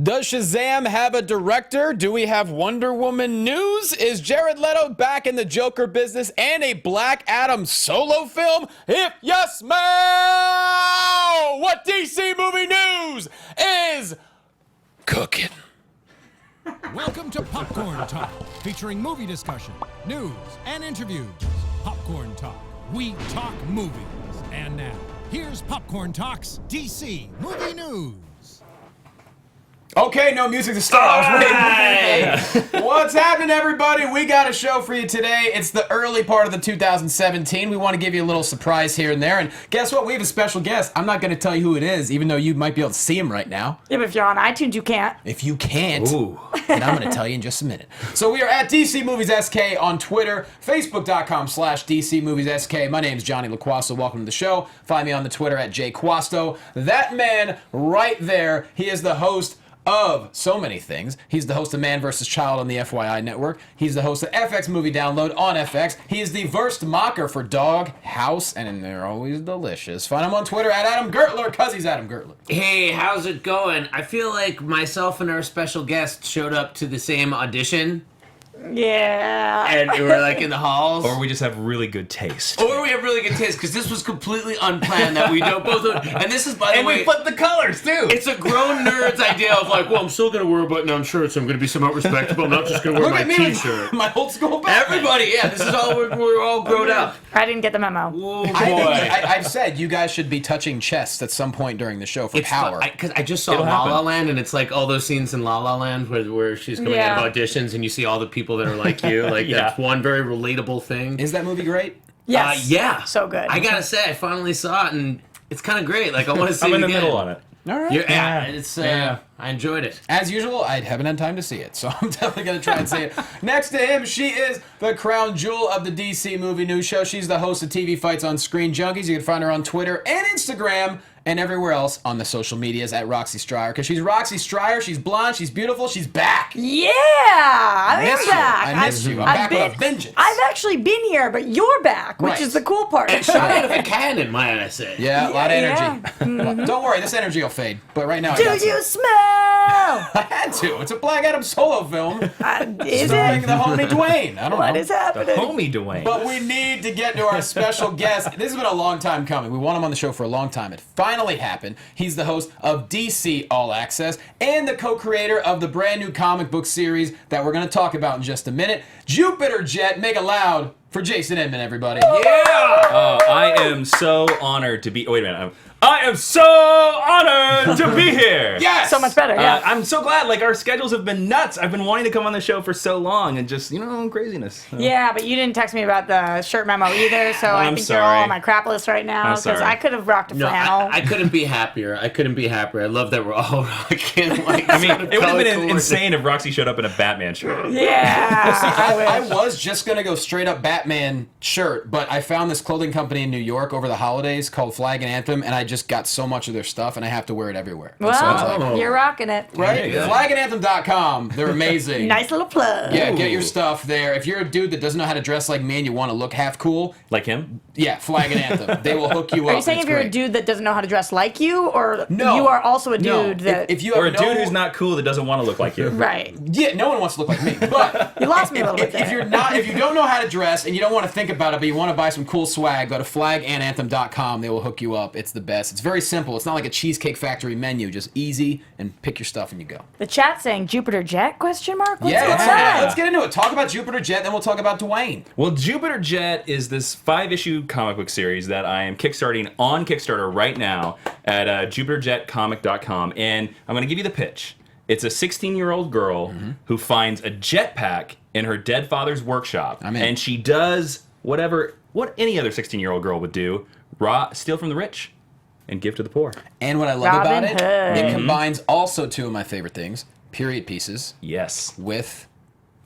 Does Shazam have a director? Do we have Wonder Woman news? Is Jared Leto back in the Joker business and a Black Adam solo film? If you smell what DC movie news is cooking. Welcome to Popcorn Talk, featuring movie discussion, news, and interviews. Popcorn Talk, we talk movies. And now, here's Popcorn Talk's DC Movie News. Okay, no music to start. Right. What's happening, everybody? We got a show for you today. It's the early part of the 2017. We want to give you a little surprise here and there. And guess what? We have a special guest. I'm not going to tell you who it is, even though you might be able to see him right now. Yeah, but if you're on iTunes, you can't. If you can't, then I'm going to tell you in just a minute. So we are at DC Movies SK on Twitter, Facebook.com/DC Movies SK. My name's Jonny Loquasto. Welcome to the show. Find me on the Twitter at jquasto. That man right there, he is the host of so many things. He's the host of Man vs. Child on the FYI network. He's the host of FX Movie Download on FX. He is the worst mocker for Dog House, and they're always delicious. Find him on Twitter at Adam Gertler, because he's Adam Gertler. Hey, how's it going? I feel like myself and our special guest showed up to the same audition. Yeah. And we were like in the halls. Or we just have really good taste. Or we have really good taste, because this was completely unplanned that we don't both. And this is, by the way. And we flipped the colors, too. It's a grown nerd's idea of like, well, I'm still going to wear a button-down shirt, so I'm going to be somewhat respectable. I'm not just going to wear my t-shirt. My old school Batman. Everybody, yeah, this is all, we're all grown up. I didn't get the memo. Oh, boy. I've said you guys should be touching chests at some point during the show for power. Because I just saw La La Land, and it's like all those scenes in La La Land where she's coming out of auditions, and you see all the people that are like you. Like, that's one very relatable thing. Is that movie great? Yes. Yeah. So good. I gotta say, I finally saw it, and it's kind of great. Like, I want to see it I'm in again. the middle on it. All right. I enjoyed it. As usual, I haven't had time to see it, so I'm definitely going to try and see it. Next to him, she is the crown jewel of the DC Movie News Show. She's the host of TV Fights on Screen Junkies. You can find her on Twitter and Instagram and everywhere else on the social medias at Roxy Striar. Because she's Roxy Striar, she's blonde, she's beautiful, she's back. Yeah, I am back. I missed you. I'm back with a vengeance. I've actually been here, but you're back, which is the cool part. And shot out of a cannon, might I say. Yeah, a lot of energy. Mm-hmm. Don't worry, this energy will fade. But right now, Do you smell? I had to. It's a Black Adam solo film. Is starring it? the homie Dwayne. I don't know. What is happening? Homie Dwayne. But we need to get to our special guest. This has been a long time coming. We want him on the show for a long time. It finally happened. He's the host of DC All Access and the co-creator of the brand new comic book series that we're going to talk about in just a minute. Jupiter Jet, make it loud for Jason Edmond, everybody. Yeah! I am so honored to be... wait a minute. I am so honored to be here. Yes! So much better, yeah. I'm so glad. Like, our schedules have been nuts. I've been wanting to come on the show for so long and just, craziness. So. Yeah, but you didn't text me about the shirt memo either, so I think you're all on my crap list right now, because I could have rocked a flannel. I couldn't be happier. I love that we're all rocking. Like, I mean, it would have been insane if Roxy showed up in a Batman shirt. Yeah. I was just going to go straight up Batman shirt, but I found this clothing company in New York over the holidays called Flag and Anthem, and I just got so much of their stuff, and I have to wear it everywhere. Well, so you're rocking it. right? Flagandanthem.com. They're amazing. Nice little plug. Yeah, get your stuff there. If you're a dude that doesn't know how to dress like me and you want to look half cool, Like him? yeah, Flag and Anthem. They will hook you up. Are you saying if you're a dude that doesn't know how to dress like you, or No. you are also a dude that... If you have Or a dude who's not cool that doesn't want to look like you. Right. Yeah, no one wants to look like me. But You lost me a little bit if there. if you don't know how to dress and you don't want to think about it, but you want to buy some cool swag, go to flagandanthem.com. They will hook you up. It's the best. It's very simple. It's not like a Cheesecake Factory menu. Just easy and pick your stuff and you go. The chat saying Jupiter Jet, question mark? What's Yeah, going let's on? get into it. Talk about Jupiter Jet, then we'll talk about Dwayne. Well, Jupiter Jet is this 5-issue comic book series that I am kickstarting on Kickstarter right now at jupiterjetcomic.com. And I'm going to give you the pitch. It's a 16-year-old girl who finds a jetpack in her dead father's workshop. And she does what any other 16-year-old girl would do, steal from the rich and give to the poor. And what I love about Robin it, Hood. it combines also two of my favorite things, period pieces Yes. with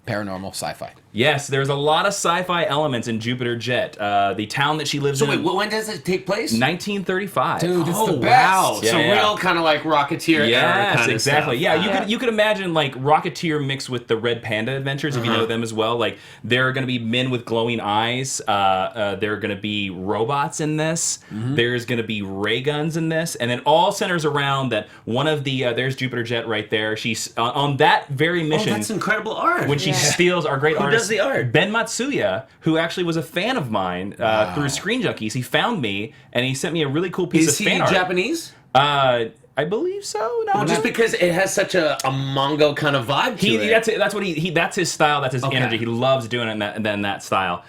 paranormal, sci-fi. Yes, there's a lot of sci-fi elements in Jupiter Jet. The town that she lives in. So wait, when does it take place? 1935. Dude, it's the best. Wow. Yeah, so yeah. real kind of like Rocketeer era kind of exactly. stuff. Yeah, you could imagine like Rocketeer mixed with the Red Panda Adventures, if you know them as well. Like there are going to be men with glowing eyes. There are going to be robots in this. There's going to be ray guns in this, and then all centers around that one of the there's Jupiter Jet right there. She's on that very mission. Oh, that's incredible art. When she steals our great artist, does the art? Ben Matsuya, who actually was a fan of mine through Screen Junkies. He found me and he sent me a really cool piece of fan art. Is he Japanese? I believe so. No, Just because it has such a Mongo kind of vibe to it. That's what he. That's his style. That's his energy. He loves doing it in that style.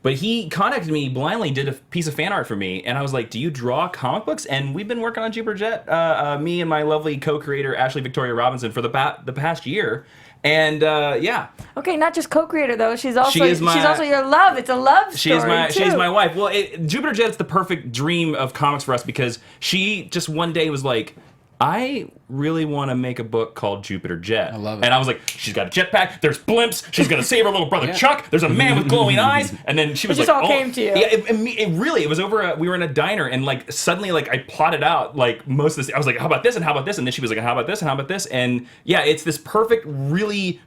But he contacted me blindly, did a piece of fan art for me, and I was like, "Do you draw comic books?" And we've been working on Jupiter Jet, me and my lovely co-creator Ashley Victoria Robinson for the past year. And yeah. Okay, not just co-creator though. She's also your love. It's a love story. She's my wife. Well, Jupiter Jet's the perfect dream of comics for us because she just one day was like, I really want to make a book called Jupiter Jet. I love it. And I was like, she's got a jetpack, there's blimps, she's going to save her little brother Chuck, there's a man with glowing eyes, and then she was it like, just all came to you. Yeah, it was over, we were in a diner, and like suddenly like I plotted out like most of this, I was like, how about this, and how about this, and then she was like, how about this, and how about this, and yeah, it's this perfect, really,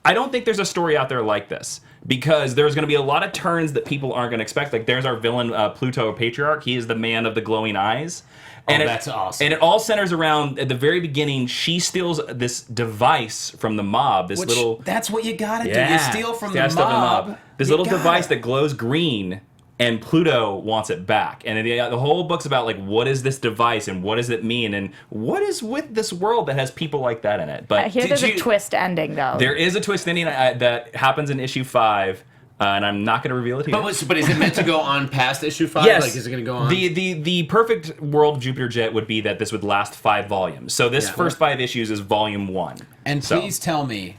I don't think there's a story out there like this. Because there's going to be a lot of turns that people aren't going to expect. Like, there's our villain, Pluto Patriarch. He is the man of the glowing eyes. And that's awesome. And it all centers around, at the very beginning, she steals this device from the mob. That's what you got to do. You steal from the stuff mob. This little device that glows green, and Pluto wants it back. And the whole book's about, like, what is this device, and what does it mean, and what is with this world that has people like that in it? But I hear there's a twist ending, though. There is a twist ending that happens in issue 5. And I'm not going to reveal it here. But is it meant to go on past issue 5? Yes. Like, is it going to go on? The perfect world of Jupiter Jet would be that this would last 5 volumes. So this first 5 issues is volume 1. And please tell me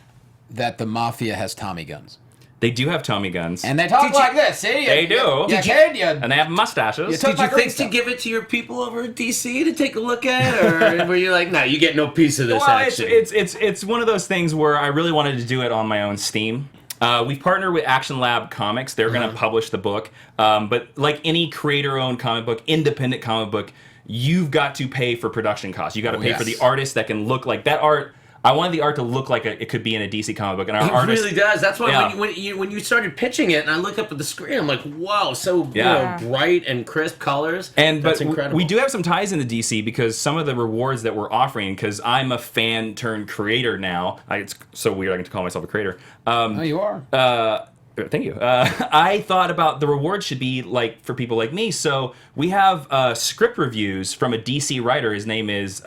that the Mafia has Tommy guns. They do have Tommy guns. And they talk like this, see? They do. And they have mustaches. Did you think to give it to your people over at DC to take a look at? Or were you like, nah, you get no piece of this action? It's one of those things where I really wanted to do it on my own steam. We've partnered with Action Lab Comics. They're going to publish the book. But like any creator-owned comic book, independent comic book, you've got to pay for production costs. You got to pay for the artist that can look like that art. I wanted the art to look like it could be in a DC comic book, and our artist really does. That's why when you started pitching it, and I look up at the screen, I'm like, wow, so bright and crisp colors. That's incredible. We do have some ties into DC because some of the rewards that we're offering, because I'm a fan turned creator now. It's so weird I get to call myself a creator. Oh, you are. Thank you. I thought about the rewards should be like for people like me. So we have script reviews from a DC writer. His name is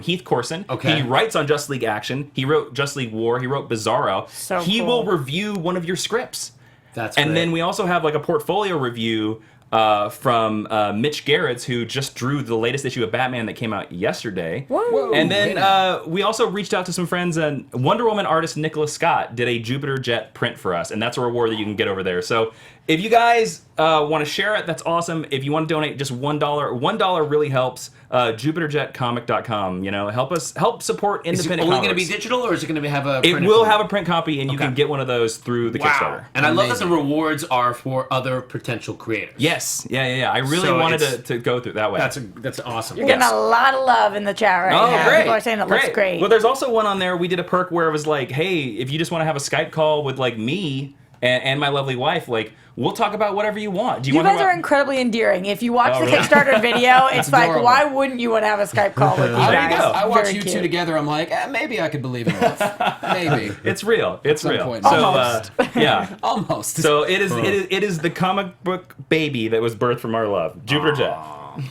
Heath Corson. Okay. He writes on Just League Action. He wrote Just League War. He wrote Bizarro. So he cool. will review one of your scripts. That's and great. then we also have like a portfolio review from Mitch Gerrits, who just drew the latest issue of Batman that came out yesterday. Whoa. And then we also reached out to some friends, and Wonder Woman artist Nicholas Scott did a Jupiter Jet print for us, and that's a reward that you can get over there. So if you guys want to share it, that's awesome. If you want to donate just $1, $1 really helps. JupiterJetComic.com. You know, help support independent. Is it only comics. going to be digital, or is it going to have a? It will have a print copy, and you can get one of those through the Kickstarter. And I love that the rewards are for other potential creators. Yes, yeah. I really wanted to go through that way. That's awesome. You're getting a lot of love in the chat right now. Great. People are saying it looks great. Well, there's also one on there. We did a perk where it was like, hey, if you just want to have a Skype call with like me and my lovely wife, like we'll talk about whatever you want. You guys are incredibly endearing. If you watch the Kickstarter video, it's like, why wouldn't you want to have a Skype call with you guys? There you go. I watch you two together. I'm like, maybe I could believe in love. Maybe. It's real. It's real. Point. So, almost. Yeah. Almost. So it is the comic book baby that was birthed from our love, Jupiter Jet.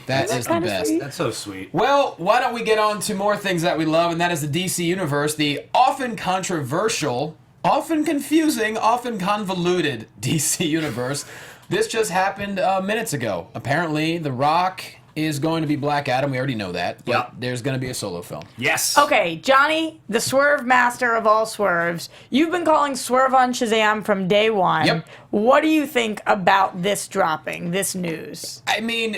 That is the best. Sweet? That's so sweet. Well, why don't we get on to more things that we love, and that is the DC Universe, the often controversial, often confusing, often convoluted DC Universe. This just happened minutes ago. Apparently, The Rock is going to be Black Adam. We already know that. But there's going to be a solo film. Yes. Okay, Johnny, the swerve master of all swerves. You've been calling Swerve on Shazam from day one. Yep. What do you think about this dropping, this news? I mean,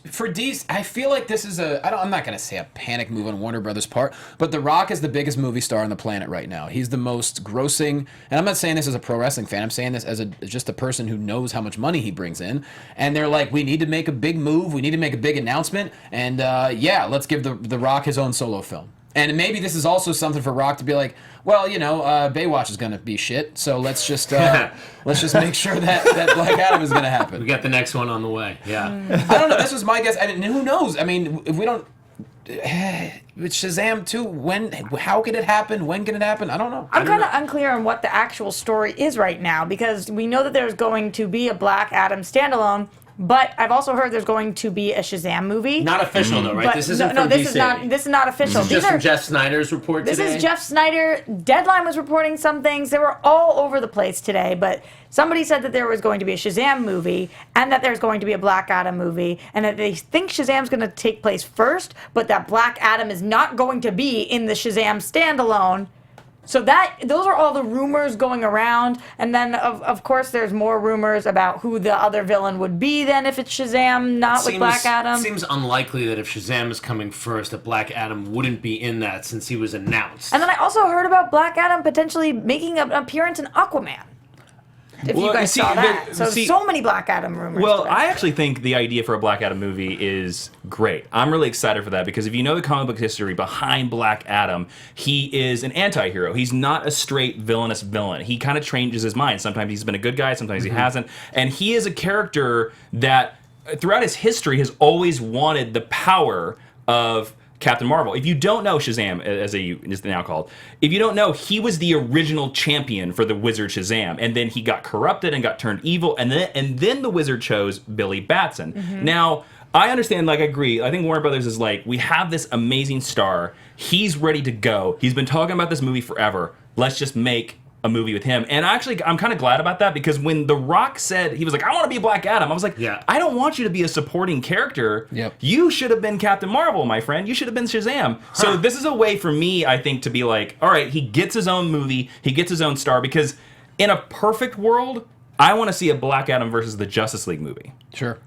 for DC, I feel like this is I'm not going to say a panic move on Warner Brothers' part, but The Rock is the biggest movie star on the planet right now. He's the most grossing, and I'm not saying this as a pro wrestling fan, I'm saying this as just a person who knows how much money he brings in, and they're like, we need to make a big move, we need to make a big announcement, and let's give the Rock his own solo film. And maybe this is also something for Rock to be like, well, Baywatch is going to be shit, so let's just make sure that Black Adam is going to happen. We got the next one on the way. Yeah. I don't know. This was my guess. I mean, who knows? I mean, if we don't... With Shazam 2, how can it happen? When can it happen? I don't know. I'm kind of unclear on what the actual story is right now, because we know that there's going to be a Black Adam standalone, but I've also heard there's going to be a Shazam movie. Not official though, right? But this isn't from DC. This is not official. This is just from Jeff Sneider's report today. This is Jeff Sneider. Deadline was reporting some things. They were all over the place today, but somebody said that there was going to be a Shazam movie and that there's going to be a Black Adam movie and that they think Shazam's going to take place first, but that Black Adam is not going to be in the Shazam standalone. So those are all the rumors going around, and then of course there's more rumors about who the other villain would be then if it's Shazam, not with Black Adam. It seems unlikely that if Shazam is coming first, that Black Adam wouldn't be in that since he was announced. And then I also heard about Black Adam potentially making an appearance in Aquaman. If you guys saw that. So many Black Adam rumors. Well, today. I actually think the idea for a Black Adam movie is great. I'm really excited for that because if you know the comic book history behind Black Adam, he is an anti-hero. He's not a straight villainous villain. He kind of changes his mind. Sometimes he's been a good guy, sometimes he hasn't. And he is a character that throughout his history has always wanted the power of Captain Marvel. If you don't know Shazam, as he is now called, if you don't know, he was the original champion for the Wizard Shazam, and then he got corrupted and got turned evil, and then the Wizard chose Billy Batson. Now, I understand, I agree. I think Warner Brothers is like, we have this amazing star. He's ready to go. He's been talking about this movie forever. Let's just make a movie with him. And actually, I'm kind of glad about that because when The Rock said, he was like, I want to be Black Adam, I was like, I don't want you to be a supporting character. You should have been Captain Marvel, my friend. You should have been Shazam. So this is a way for me, I think, to be like, all right, he gets his own movie, he gets his own star, because in a perfect world, I want to see a Black Adam versus the Justice League movie. Sure.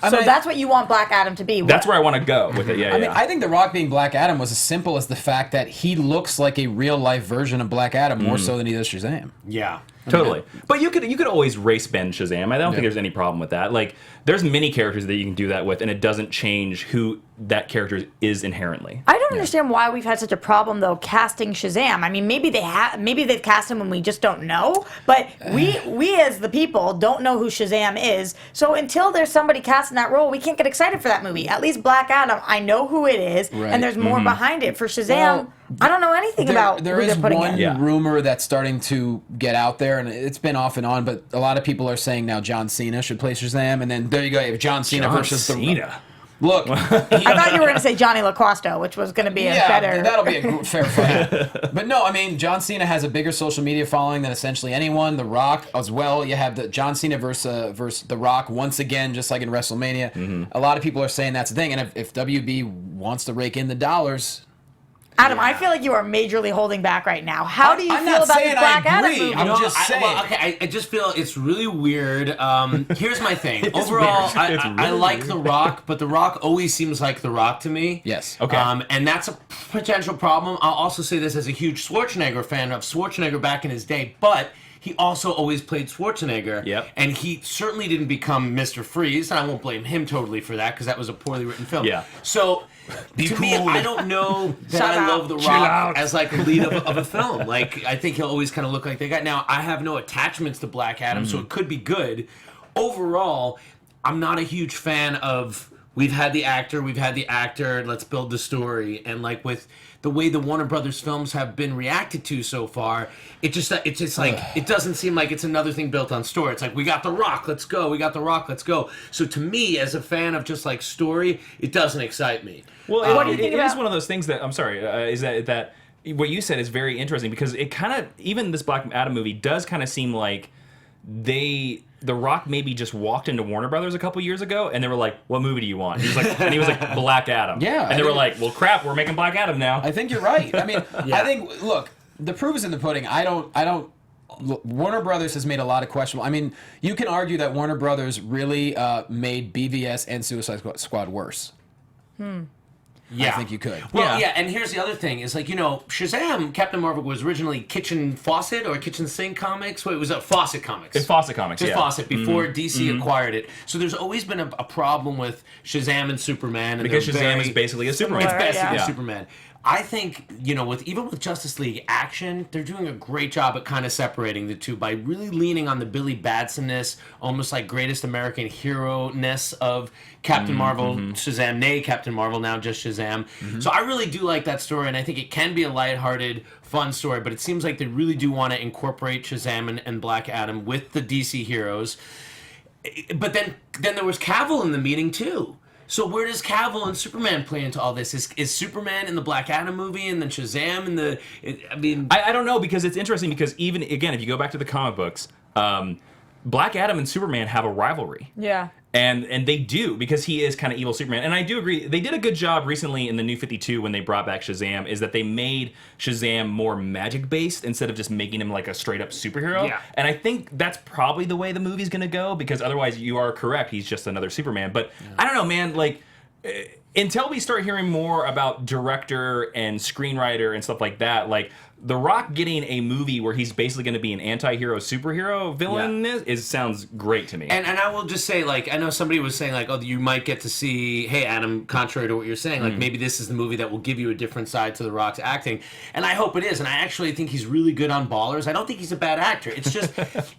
So that's what you want Black Adam to be. That's where I want to go with it. I mean, I think The Rock being Black Adam was as simple as the fact that he looks like a real life version of Black Adam more so than he does Shazam. Yeah. Totally. But you could always race bend Shazam. I don't think there's any problem with that. Like, there's many characters that you can do that with, and it doesn't change who that character is inherently. I don't understand why we've had such a problem though casting Shazam. I mean, maybe they've cast him when we just don't know, but we as the people don't know who Shazam is. So until there's somebody casting that role, we can't get excited for that movie. At least Black Adam, I know who it is, and there's more behind it. For Shazam, I don't know anything about who they're putting in. There is one rumor that's starting to get out there, and it's been off and on, but a lot of people are saying now John Cena should play Shazam, and then there you go, you have John Cena versus Cena. Look, I thought you were going to say Jonny Loquasto, which was going to be a better. That'll be a fair fight. But no, I mean, John Cena has a bigger social media following than essentially anyone. The Rock as well. You have the John Cena versus The Rock once again, just like in WrestleMania. A lot of people are saying that's the thing, and if WB wants to rake in the dollars. Adam, I feel like you are majorly holding back right now. How do you feel about the Black Adam movie? I'm just saying. I just feel it's really weird. Here's my thing. Overall, I like The Rock, but The Rock always seems like The Rock to me. Yes. Okay. And that's a potential problem. I'll also say this as a huge Schwarzenegger fan of Schwarzenegger back in his day, but he also always played Schwarzenegger. Yep. And he certainly didn't become Mr. Freeze, and I won't blame him totally for that because that was a poorly written film. Yeah. So to me, I don't know that I love The Rock as like a lead of a film. Like, I think he'll always kind of look like that guy. Now, I have no attachments to Black Adam, so it could be good. Overall, I'm not a huge fan of we've had the actor, let's build the story. And like with the way the Warner Brothers films have been reacted to so far, it's just like, it doesn't seem like it's another thing built on story. It's like, we got The Rock, let's go. We got The Rock, let's go. So to me, as a fan of just like story, it doesn't excite me. Well, what do you think it about? is one of those things that, I'm sorry, is that what you said is very interesting because it kind of, even this Black Adam movie does kind of seem like they The Rock maybe just walked into Warner Brothers a couple years ago, and they were like, "What movie do you want?" He was like, "Black Adam." Yeah, and they were like, "Well, crap, we're making Black Adam now." I think you're right. I mean, I think, look, the proof is in the pudding. I don't. Look, Warner Brothers has made a lot of questionable. I mean, you can argue that Warner Brothers really made BVS and Suicide Squad worse. Yeah. I think you could. Well, yeah, and here's the other thing is like, Shazam, Captain Marvel was originally Kitchen Faucet or Kitchen Sink Comics. Wait, it was Fawcett Comics. It's Fawcett Comics, It's Fawcett before DC acquired it. So there's always been a problem with Shazam and Superman. And because Shazam is basically a Superman. It's basically Yeah. Superman. I think, with Justice League Action, they're doing a great job at kind of separating the two by really leaning on the Billy Batson-ness, almost like greatest American hero-ness of Captain Marvel, Shazam, nay Captain Marvel, now just Shazam. So I really do like that story, and I think it can be a lighthearted, fun story, but it seems like they really do want to incorporate Shazam and Black Adam with the DC heroes. But then there was Cavill in the meeting, too. So where does Cavill and Superman play into all this? Is Superman in the Black Adam movie and then Shazam in the... I don't know, because it's interesting because even, again, if you go back to the comic books, Black Adam and Superman have a rivalry. Yeah. And they do, because he is kind of evil Superman. And I do agree, they did a good job recently in the New 52 when they brought back Shazam, is that they made Shazam more magic-based instead of just making him like a straight-up superhero. Yeah. And I think that's probably the way the movie's going to go, because otherwise you are correct, he's just another Superman. But I don't know, man, like... until we start hearing more about director and screenwriter and stuff like that, like The Rock getting a movie where he's basically going to be an anti-hero superhero villain sounds great to me. And I will just say, like, I know somebody was saying, like, oh, you might get to see, hey, Adam, contrary to what you're saying, like, maybe this is the movie that will give you a different side to The Rock's acting. And I hope it is. And I actually think he's really good on Ballers. I don't think he's a bad actor. It's just,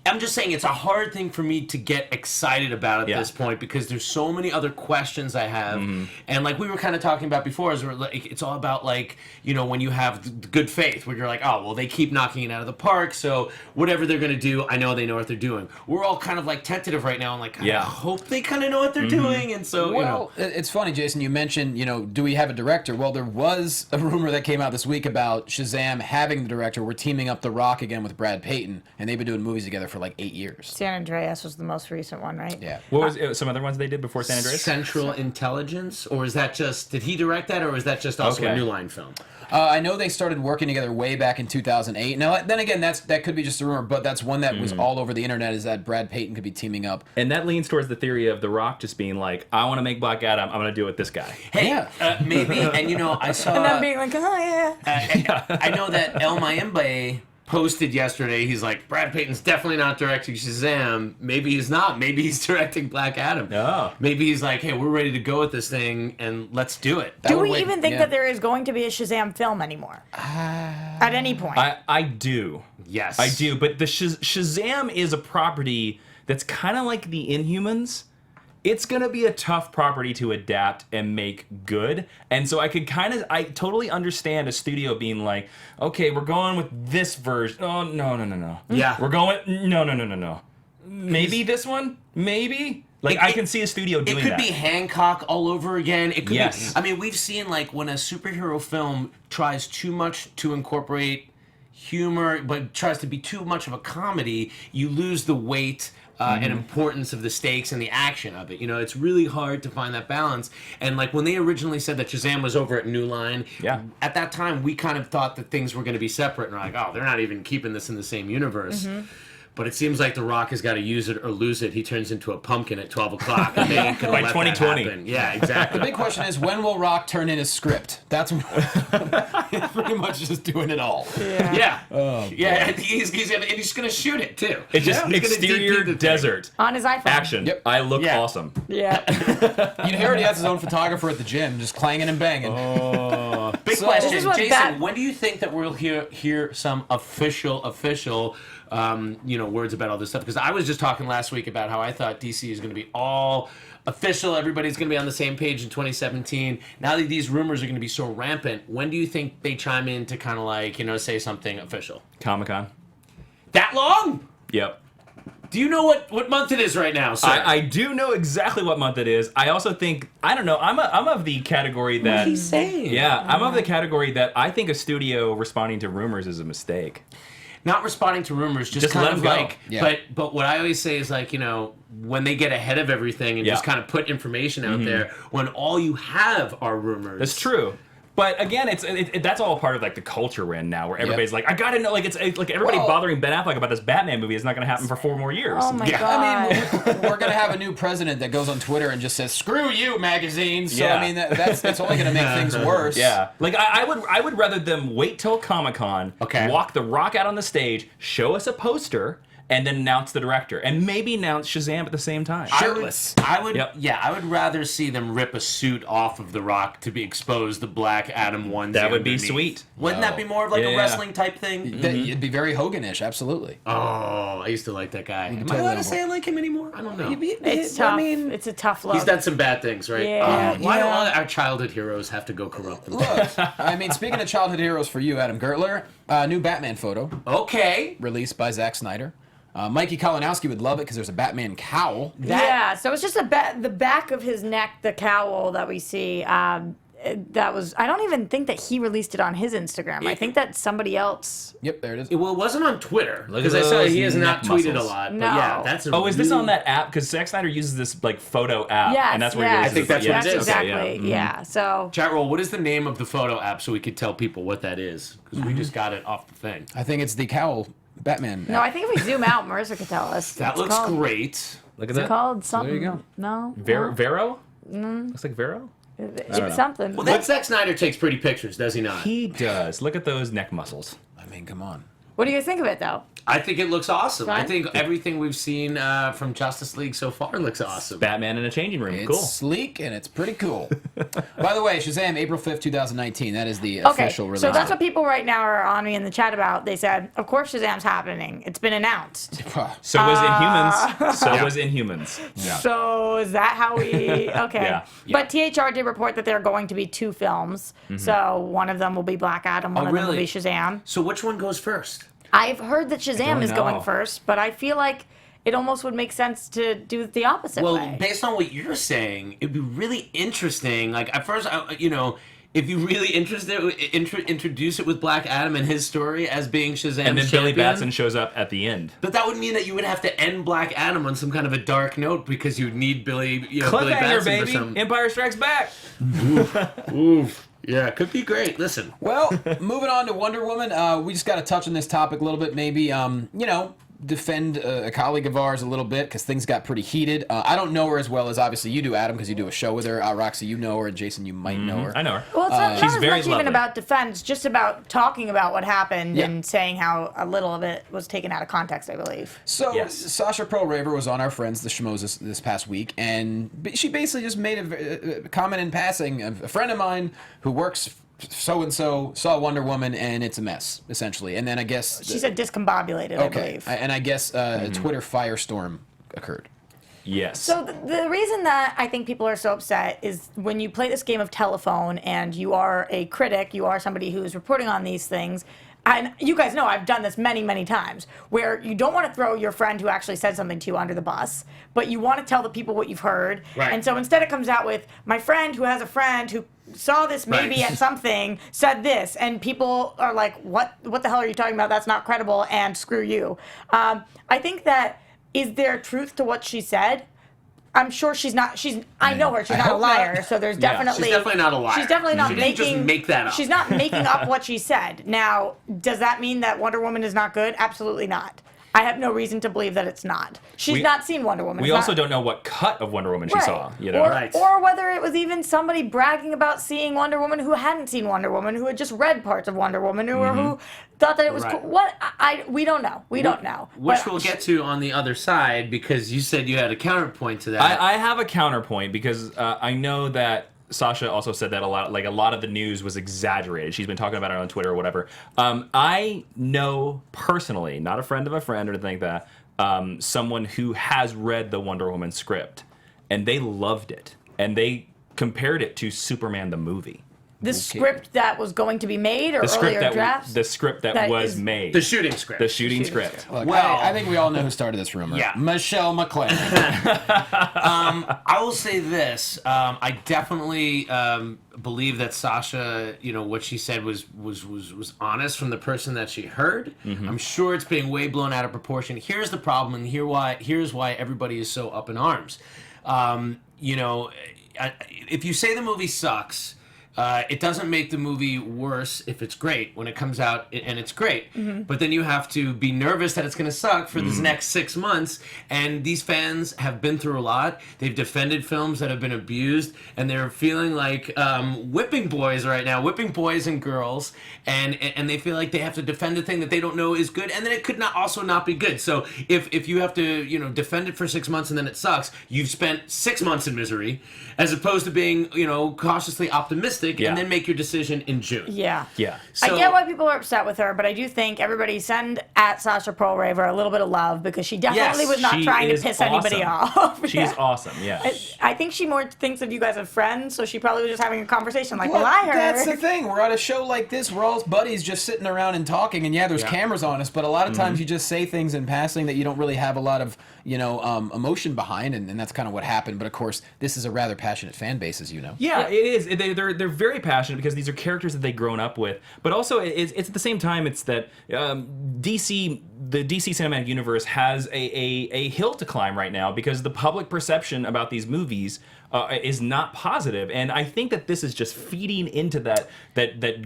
I'm just saying, it's a hard thing for me to get excited about at this point, because there's so many other questions I have. And, like, we were kind of talking about before, is it's all about, like, when you have good faith, where you're like, oh, well, they keep knocking it out of the park, so whatever they're going to do, I know they know what they're doing. We're all kind of, like, tentative right now, and, like, I hope they kind of know what they're doing, and so, Well, it's funny, Jason, you mentioned, do we have a director? Well, there was a rumor that came out this week about Shazam having the director. We're teaming up The Rock again with Brad Payton, and they've been doing movies together for, like, 8 years. San Andreas was the most recent one, right? Yeah. What was some other ones they did before San Andreas? Central Intelligence, or is that just, did he direct that, or is that just also a New Line film? I know they started working together way back in 2008. Now, then again, that could be just a rumor, but that's one that was all over the internet, is that Brad Payton could be teaming up. And that leans towards the theory of The Rock just being like, I want to make Black Adam, I'm going to do it with this guy. Hey, maybe, and I saw... And then being like, oh, yeah. I know that El Mayimbe posted yesterday, he's like, Brad Payton's definitely not directing Shazam. Maybe he's not. Maybe he's directing Black Adam. Oh. Maybe he's like, hey, we're ready to go with this thing, and let's do it. Do we even think that there is going to be a Shazam film anymore? At any point? I do. Yes. I do, but the Shazam is a property that's kind of like the Inhumans. It's going to be a tough property to adapt and make good. And so I totally understand a studio being like, okay, we're going with this version. Oh, no. Yeah. We're going, no. Maybe this one? Maybe? Like, I can see a studio doing that. It could be Hancock all over again. It could Yes. be, I mean, we've seen, like, when a superhero film tries too much to incorporate humor, but tries to be too much of a comedy, you lose the weight and importance of the stakes and the action of it. It's really hard to find that balance. And like when they originally said that Shazam was over at New Line, at that time we kind of thought that things were going to be separate, and we're like, oh, they're not even keeping this in the same universe. But it seems like The Rock has got to use it or lose it. He turns into a pumpkin at 12 o'clock. And they ain't gonna By let 2020. that happen. Yeah, exactly. The big question is, when will Rock turn in his script? That's he's pretty much just doing it all. Yeah. I think he's going to shoot it, too. It's just He's gonna exterior DP the desert. On his iPhone. Action. Yep. I look awesome. Yeah. He already has his own photographer at the gym, just clanging and banging. Big So- question, This is what Jason. When do you think that we'll hear some official, words about all this stuff? Because I was just talking last week about how I thought DC is going to be all official. Everybody's going to be on the same page in 2017. Now that these rumors are going to be so rampant, when do you think they chime in to kind of like say something official? Comic-Con. That long? Yep. Do you know what month it is right now, sir? I do know exactly what month it is. I also think, I don't know, I'm of the category that... What he's saying. Yeah, I'm of the category that I think a studio responding to rumors is a mistake. not responding to rumors, just kind let of them go. like. Yeah. But what I always say is like, you know, when they get ahead of everything and just kind of put information out there, when all you have are rumors. That's true. But again, that's all part of like the culture we're in now, where everybody's like, I gotta know, like it's like everybody bothering Ben Affleck about this Batman movie is not gonna happen for 4 more years. Oh my god! I mean, we're gonna have a new president that goes on Twitter and just says "Screw you, magazines." So I mean, that's only gonna make things worse. Yeah, like I would rather them wait till Comic-Con, walk The Rock out on the stage, show us a poster, and then announce the director, and maybe announce Shazam at the same time. Shirtless. I would rather see them rip a suit off of The Rock to be exposed the Black Adam onesie. That would be underneath. sweght. Wouldn't that be more of like a wrestling type thing? It'd be very Hogan-ish, absolutely. Oh, I used to like that guy. Am I totally allowed on to say I like him anymore? I don't know. It's tough. It's a tough look. He's done some bad things, right? Yeah. Why do all our childhood heroes have to go corrupt Look, themselves? I mean, speaking of childhood heroes for you, Adam Gertler, new Batman photo Okay. released by Zack Snyder. Mikey Kalinowski would love it because there's a Batman cowl. So it's just the back of his neck, the cowl that we see. That was. I don't even think that he released it on his Instagram. I think that somebody else. Yep, there it is. Well, it wasn't on Twitter Look at because I saw those he has not neck tweeted muscles. a lot. No. But yeah, that's a Oh, is this really- on that app? Because Zack Snyder uses this like photo app, Yes, and that's where yes. he I think that's what it is. exactly. Okay, Yeah. So Chat roll, what is the name of the photo app so we could tell people what that is? Because we just got it off the thing. I think it's the cowl Batman. no, I think if we zoom out, Marissa could tell us. That It's looks called, great. Look at It's that. called something. you go. No. Vero? Looks like Vero. It's something. Well, Zack Snyder takes pretty pictures, does he not? He does. Look at those neck muscles. I mean, come on. What do you guys think of it, though? I think it looks awesome. I Right? think everything we've seen from Justice League so far looks awesome. Batman in a changing room. It's Cool. sleek and it's pretty cool. By the way, Shazam, April 5th, 2019. That is the Okay, official release. so that's what people right now are on me in the chat about. They said, of course Shazam's happening. It's been announced. So was Inhumans. So was Inhumans. Yeah. So is that how we... Okay. Yeah. But THR did report that there are going to be 2 films. So one of them will be Black Adam, one of them will really? be Shazam. So which one goes first? I've heard that Shazam don't is going know. first, but I feel like it almost would make sense to do it the opposite Well, way. based on what you're saying, it'd be really interesting. Like at first, if you really introduce it with Black Adam and his story as being Shazam's And then Billy champion. Batson shows up at the end. But that would mean that you would have to end Black Adam on some kind of a dark note because you'd need Billy Batson Cliffhanger, for baby. some. Empire Strikes Back. Oof. Yeah, it could be great. Listen. Well, moving on to Wonder Woman, we just got to touch on this topic a little bit. Maybe, defend a colleague of ours a little bit because things got pretty heated. I don't know her as well as obviously you do, Adam, because you do a show with her. Roxy, you know her, and Jason, you might know her. I know her. Well, it's not she's as very much lovely. even about defense, just about talking about what happened and saying how a little of it was taken out of context, I believe. So Yes. Sasha Pearl Raver was on our friends, the Schmoes, this past week, and she basically just made a comment in passing. A friend of mine who works so-and-so saw Wonder Woman, and it's a mess, essentially. And then I guess... She said discombobulated, I believe. And I guess a Twitter firestorm occurred. Yes. So the reason that I think people are so upset is when you play this game of telephone and you are a critic, you are somebody who is reporting on these things, and you guys know I've done this many, many times, where you don't want to throw your friend who actually said something to you under the bus, but you want to tell the people what you've heard. Right. And so instead it comes out with, my friend who has a friend who saw this maybe Right. at something, said this, and people are like, what the hell are you talking about? That's not credible, and screw you. I think that, is there truth to what she said? I'm sure she's not. I know her. She's I not a hope liar. not. So there's Yeah, definitely. she's definitely not a liar. She's definitely not She didn't making. just make that up. She's not making up what she said. Now, does that mean that Wonder Woman is not good? Absolutely not. I have no reason to believe that it's not. She's not seen Wonder Woman. We It's also not- don't know what cut of Wonder Woman she Right. saw. You know. Or, Right. or whether it was even somebody bragging about seeing Wonder Woman who hadn't seen Wonder Woman, who had just read parts of Wonder Woman, or who thought that it was Right. cool. What? We don't know. We don't know. Which But we'll get to on the other side because you said you had a counterpoint to that. I have a counterpoint because I know that Sasha also said that a lot of the news was exaggerated. She's been talking about it on Twitter or whatever. I know personally, not a friend of a friend or anything like that, someone who has read the Wonder Woman script, and they loved it, and they compared it to Superman the movie. The script that was going to be made, or earlier drafts? The script that was made. The shooting script. The shooting script. Look, well, I think we all know who started this rumor. Yeah. Michelle McClane. I will say this. I definitely believe that Sasha, what she said was honest from the person that she heard. Mm-hmm. I'm sure it's being way blown out of proportion. Here's the problem, and here's why everybody is so up in arms. If you say the movie sucks, it doesn't make the movie worse if it's great when it comes out and it's great. Mm-hmm. But then you have to be nervous that it's going to suck for this next 6 months. And these fans have been through a lot. They've defended films that have been abused, and they're feeling like whipping boys right now, whipping boys and girls. And they feel like they have to defend a thing that they don't know is good, and then it could not be good. So if you have to defend it for 6 months and then it sucks, you've spent 6 months in misery, as opposed to being cautiously optimistic. And then make your decision in June. Yeah. So, I get why people are upset with her, but I do think everybody send at Sasha Pearlraver a little bit of love, because she definitely was not trying to piss anybody off. She's awesome, yeah. I think she more thinks of you guys as friends, so she probably was just having a conversation like, well, I heard. That's the thing. We're at a show like this. We're all buddies just sitting around and talking, and there's cameras on us, but a lot of times you just say things in passing that you don't really have a lot of, emotion behind, and that's kind of what happened. But of course, this is a rather passionate fan base, as you know. Yeah, it is. They're very passionate because these are characters that they've grown up with. But also, it's at the same time, it's that the DC Cinematic Universe has a hill to climb right now, because the public perception about these movies is not positive, and I think that this is just feeding into that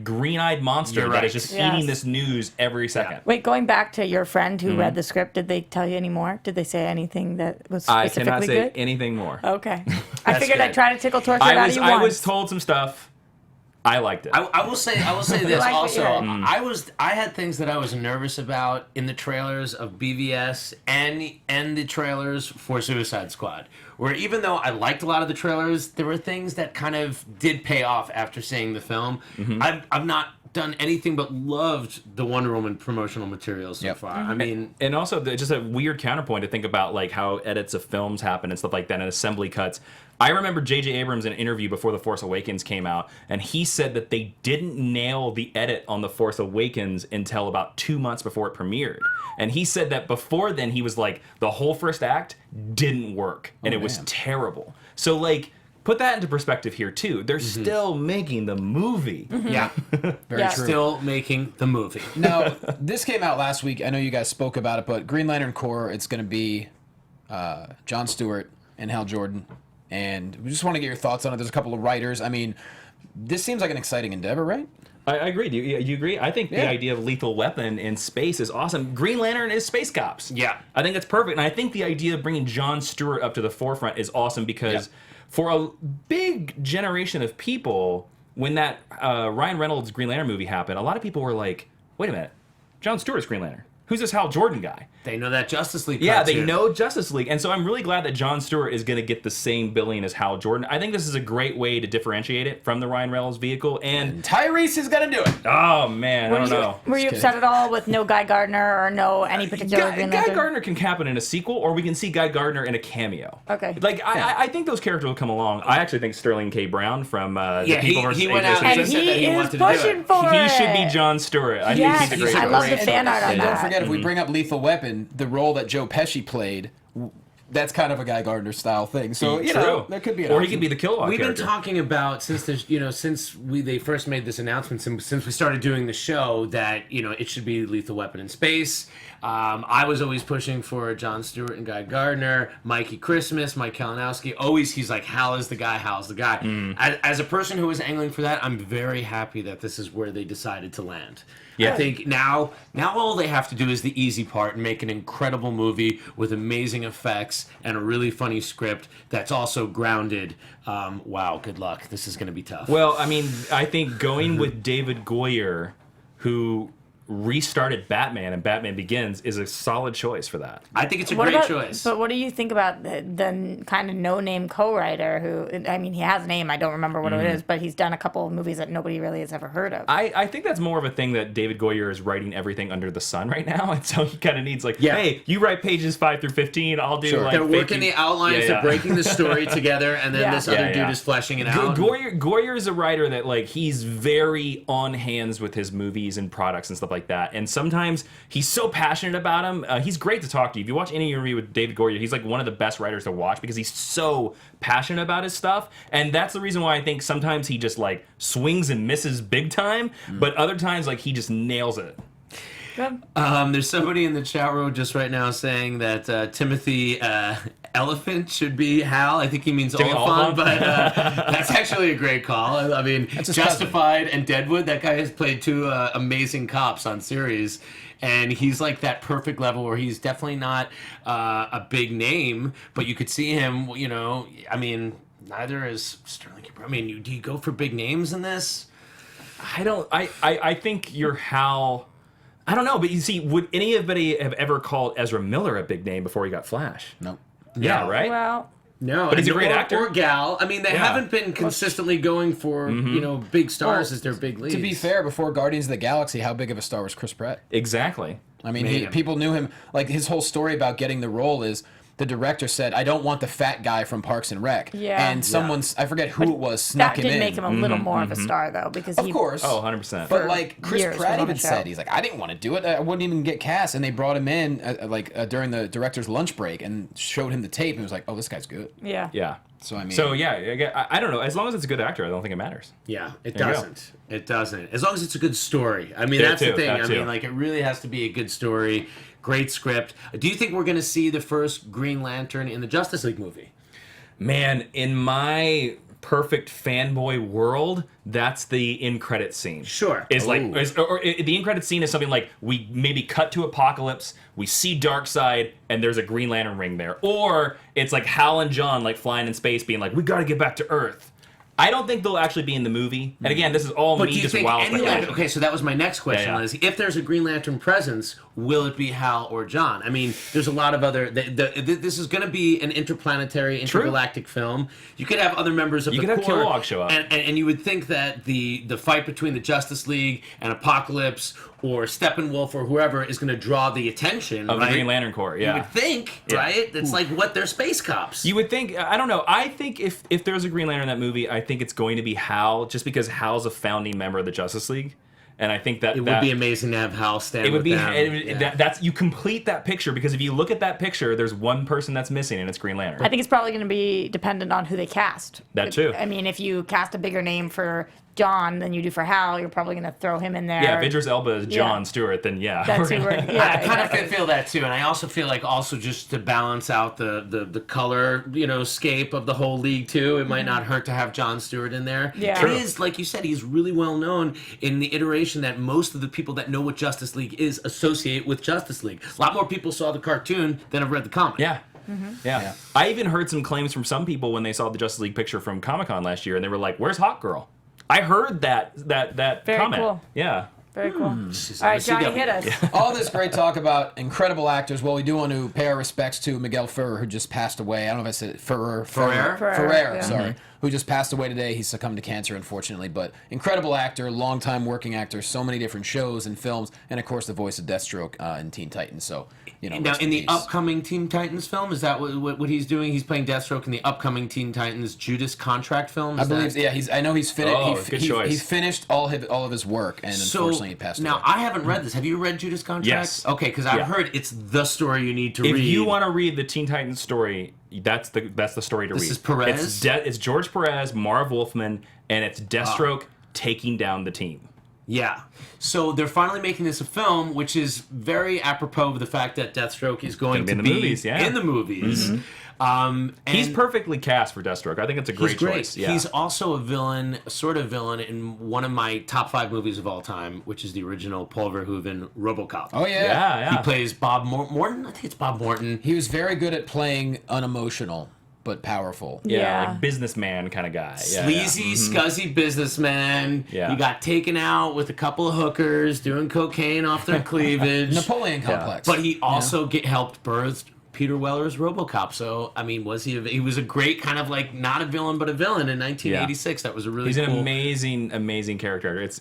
green-eyed monster that is just eating this news every second. Yeah. Wait, going back to your friend who read the script, did they tell you any more? Did they say anything that was specifically good? I cannot say anything more. Okay. I figured I'd try to tickle torture out of you once. I was told some stuff. I liked it. I will say this also. I had things that I was nervous about in the trailers of BVS and the trailers for Suicide Squad, where even though I liked a lot of the trailers, there were things that kind of did pay off after seeing the film. Mm-hmm. I've not done anything but loved the Wonder Woman promotional materials so far. I mean, and also just a weird counterpoint to think about, like how edits of films happen and stuff like that, and assembly cuts. I remember J.J. Abrams in an interview before The Force Awakens came out, and he said that they didn't nail the edit on The Force Awakens until about 2 months before it premiered. And he said that before then, he was like, the whole first act didn't work, and it was terrible. So, like, put that into perspective here, too. They're still making the movie. Mm-hmm. Yeah. Very true. Still making the movie. Now, this came out last week. I know you guys spoke about it, but Green Lantern Corps, it's going to be Jon Stewart and Hal Jordan. And we just want to get your thoughts on it. There's a couple of writers. I mean, this seems like an exciting endeavor, right? I agree. Do you agree? I think the idea of Lethal Weapon in space is awesome. Green Lantern is space cops. Yeah. I think that's perfect. And I think the idea of bringing Jon Stewart up to the forefront is awesome, because for a big generation of people, when that Ryan Reynolds Green Lantern movie happened, a lot of people were like, wait a minute, Jon Stewart's Green Lantern. Who's this Hal Jordan guy? They know that Justice League. Yeah, they know Justice League. And so I'm really glad that Jon Stewart is going to get the same billing as Hal Jordan. I think this is a great way to differentiate it from the Ryan Reynolds vehicle. And Tyrese is going to do it. Oh, man, I don't know. Were you upset at all with no Guy Gardner or no any particular Green Lantern? Guy Gardner can happen in a sequel, or we can see Guy Gardner in a cameo. Okay. Like, I think those characters will come along. I actually think Sterling K. Brown from The People vs. He went out and he is pushing for it. it. He should be Jon Stewart. I think he's a great I love the fan art on And that. don't forget, if we bring up Lethal Weapon, the role that Joe Pesci played, that's kind of a Guy Gardner style thing. So there could be an or option. he could be the Kilowog We've character. been talking about since they first made this announcement, since we started doing the show, that it should be Lethal Weapon in space. I was always pushing for Jon Stewart and Guy Gardner, Mikey Christmas, Mike Kalinowski. Always, he's like, Hal is the guy. Hal's the guy. As a person who was angling for that, I'm very happy that this is where they decided to land. Yeah. I think now all they have to do is the easy part and make an incredible movie with amazing effects and a really funny script that's also grounded. Wow, good luck. This is going to be tough. Well, I mean, I think going with David Goyer, who restarted Batman and Batman Begins is a solid choice for that. I think it's a great choice. But what do you think about the kind of no-name co-writer who, I mean, he has a name, I don't remember what it is, but he's done a couple of movies that nobody really has ever heard of. I think that's more of a thing that David Goyer is writing everything under the sun right now, and so he kind of needs hey, you write pages 5 through 15, I'll do They're working the outlines, they're breaking the story together, and then this other dude is fleshing it out. Goyer is a writer that he's very on hands with his movies and products and stuff like that, and sometimes he's so passionate about them. He's great to talk to. If you watch any interview with David Goyer, he's like one of the best writers to watch because he's so passionate about his stuff, and that's the reason why I think sometimes he just swings and misses big time, but other times he just nails it. There's somebody in the chat room just right now saying that Timothy Elephant should be Hal. I think he means Oliphant, but that's actually a great call. I mean, Justified and Deadwood, that guy has played 2 amazing cops on series, and he's like that perfect level where he's definitely not a big name, but you could see him, I mean, neither is Sterling Cooper. I mean, do you go for big names in this? I think you're Hal. I don't know, but you see, would anybody have ever called Ezra Miller a big name before he got Flash? No. Yeah, right? Well, no, but he's a great actor. Or gal. I mean, they haven't been consistently going for big stars as their big leads. To be fair, before Guardians of the Galaxy, how big of a star was Chris Pratt? Exactly. I mean, people knew him. His whole story about getting the role is the director said, "I don't want the fat guy from Parks and Rec." Yeah. And I forget who it was, snuck him in. That did make him a little more of a star, though, because of course. Oh, 100%. But Chris Pratt even said, he's like, "I didn't want to do it. I wouldn't even get cast." And they brought him in during the director's lunch break and showed him the tape, and he was like, "Oh, this guy's good." Yeah. Yeah. So I mean. So yeah, I don't know. As long as it's a good actor, I don't think it matters. Yeah, it doesn't. It doesn't. As long as it's a good story. I mean, that's the thing. I mean, it really has to be a good story. Great script. Do you think we're going to see the first Green Lantern in the Justice League movie? Man, in my perfect fanboy world, that's the end credit scene. Sure. It's the end credit scene is something like we maybe cut to Apocalypse, we see Darkseid, and there's a Green Lantern ring there. Or it's like Hal and John flying in space being like, we got to get back to Earth. I don't think they'll actually be in the movie. And again, this is all me just wild speculation. Okay, so that was my next question, Liz. If there's a Green Lantern presence, will it be Hal or John? I mean, there's a lot of other... this is going to be an interplanetary, intergalactic film. You could have other members of the Corps. You could have Kilowog show up. And you would think that the fight between the Justice League and Apocalypse or Steppenwolf or whoever is going to draw the attention of the Green Lantern Corps. Yeah, you would think, right? It's like what they're space cops. You would think. I don't know. I think if there's a Green Lantern in that movie, I think it's going to be Hal, just because Hal's a founding member of the Justice League. And I think that it would be amazing to have Hal stand with them. That's you complete that picture, because if you look at that picture, there's one person that's missing, and it's Green Lantern. I think it's probably going to be dependent on who they cast. That too. I mean, if you cast a bigger name for John than you do for Hal, you're probably going to throw him in there. Yeah, if Idris Elba is John Stewart, then That's who I kind of feel that too, and I also feel like just to balance out the color scape of the whole league too, it might not hurt to have John Stewart in there. Yeah, it is, like you said, he's really well known in the iteration that most of the people that know what Justice League is associate with Justice League. A lot more people saw the cartoon than have read the comic. Yeah. Mm-hmm. Yeah. I even heard some claims from some people when they saw the Justice League picture from Comic-Con last year, and they were like, "Where's Hawk Girl?" I heard that Very comment. Cool. Yeah. Very cool. All right, Johnny, hit us. All this great talk about incredible actors. Well, we do want to pay our respects to Miguel Ferrer, who just passed away. I don't know if I said it. Ferrer, yeah. Sorry. Who just passed away today. He succumbed to cancer, unfortunately. But incredible actor, long-time working actor, so many different shows and films, and of course the voice of Deathstroke in Teen Titans. So, now in the upcoming Teen Titans film, is that what he's doing? He's playing Deathstroke in the upcoming Teen Titans Judas contract film. I believe. Yeah, I know he's finished. Oh, good choice. He's finished all of his work, and unfortunately he passed away. Now I haven't read this. Have you read Judas contract? Yes. Okay, because I've heard it's the story you need to read. If you want to read the Teen Titans story, that's the story to read. This is Perez? It's George Perez, Marv Wolfman, and it's Deathstroke taking down the team. Yeah. So they're finally making this a film, which is very apropos of the fact that Deathstroke is going to be in the movies. And he's perfectly cast for Deathstroke. I think it's a great choice. Yeah. He's also a sort of villain in one of my top 5 movies of all time, which is the original Paul Verhoeven RoboCop. Oh, yeah. He plays Bob Morton. I think it's Bob Morton. He was very good at playing unemotional. but powerful. Yeah. Like businessman kind of guy. Yeah, Sleazy, scuzzy businessman. Yeah. He got taken out with a couple of hookers doing cocaine off their cleavage. Napoleon complex. But he also helped birth Peter Weller's RoboCop. So, I mean, he was a great kind of like, not a villain, but a villain in 1986. That was a really He's cool. an amazing character. It's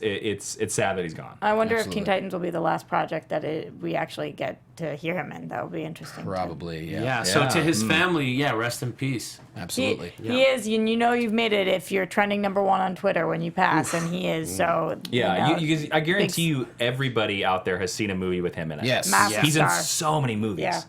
sad that he's gone. I wonder if Absolutely. Teen Titans will be the last project that we actually get to hear him in. That would be interesting. too. Probably, yeah. Yeah, so to his family, rest in peace. Absolutely. He is, and you know you've made it if you're trending #1 on Twitter when you pass, and he is. So Yeah, you know, I guarantee you, everybody out there has seen a movie with him in it. Yes. Massive He's in star. so many movies. Yeah.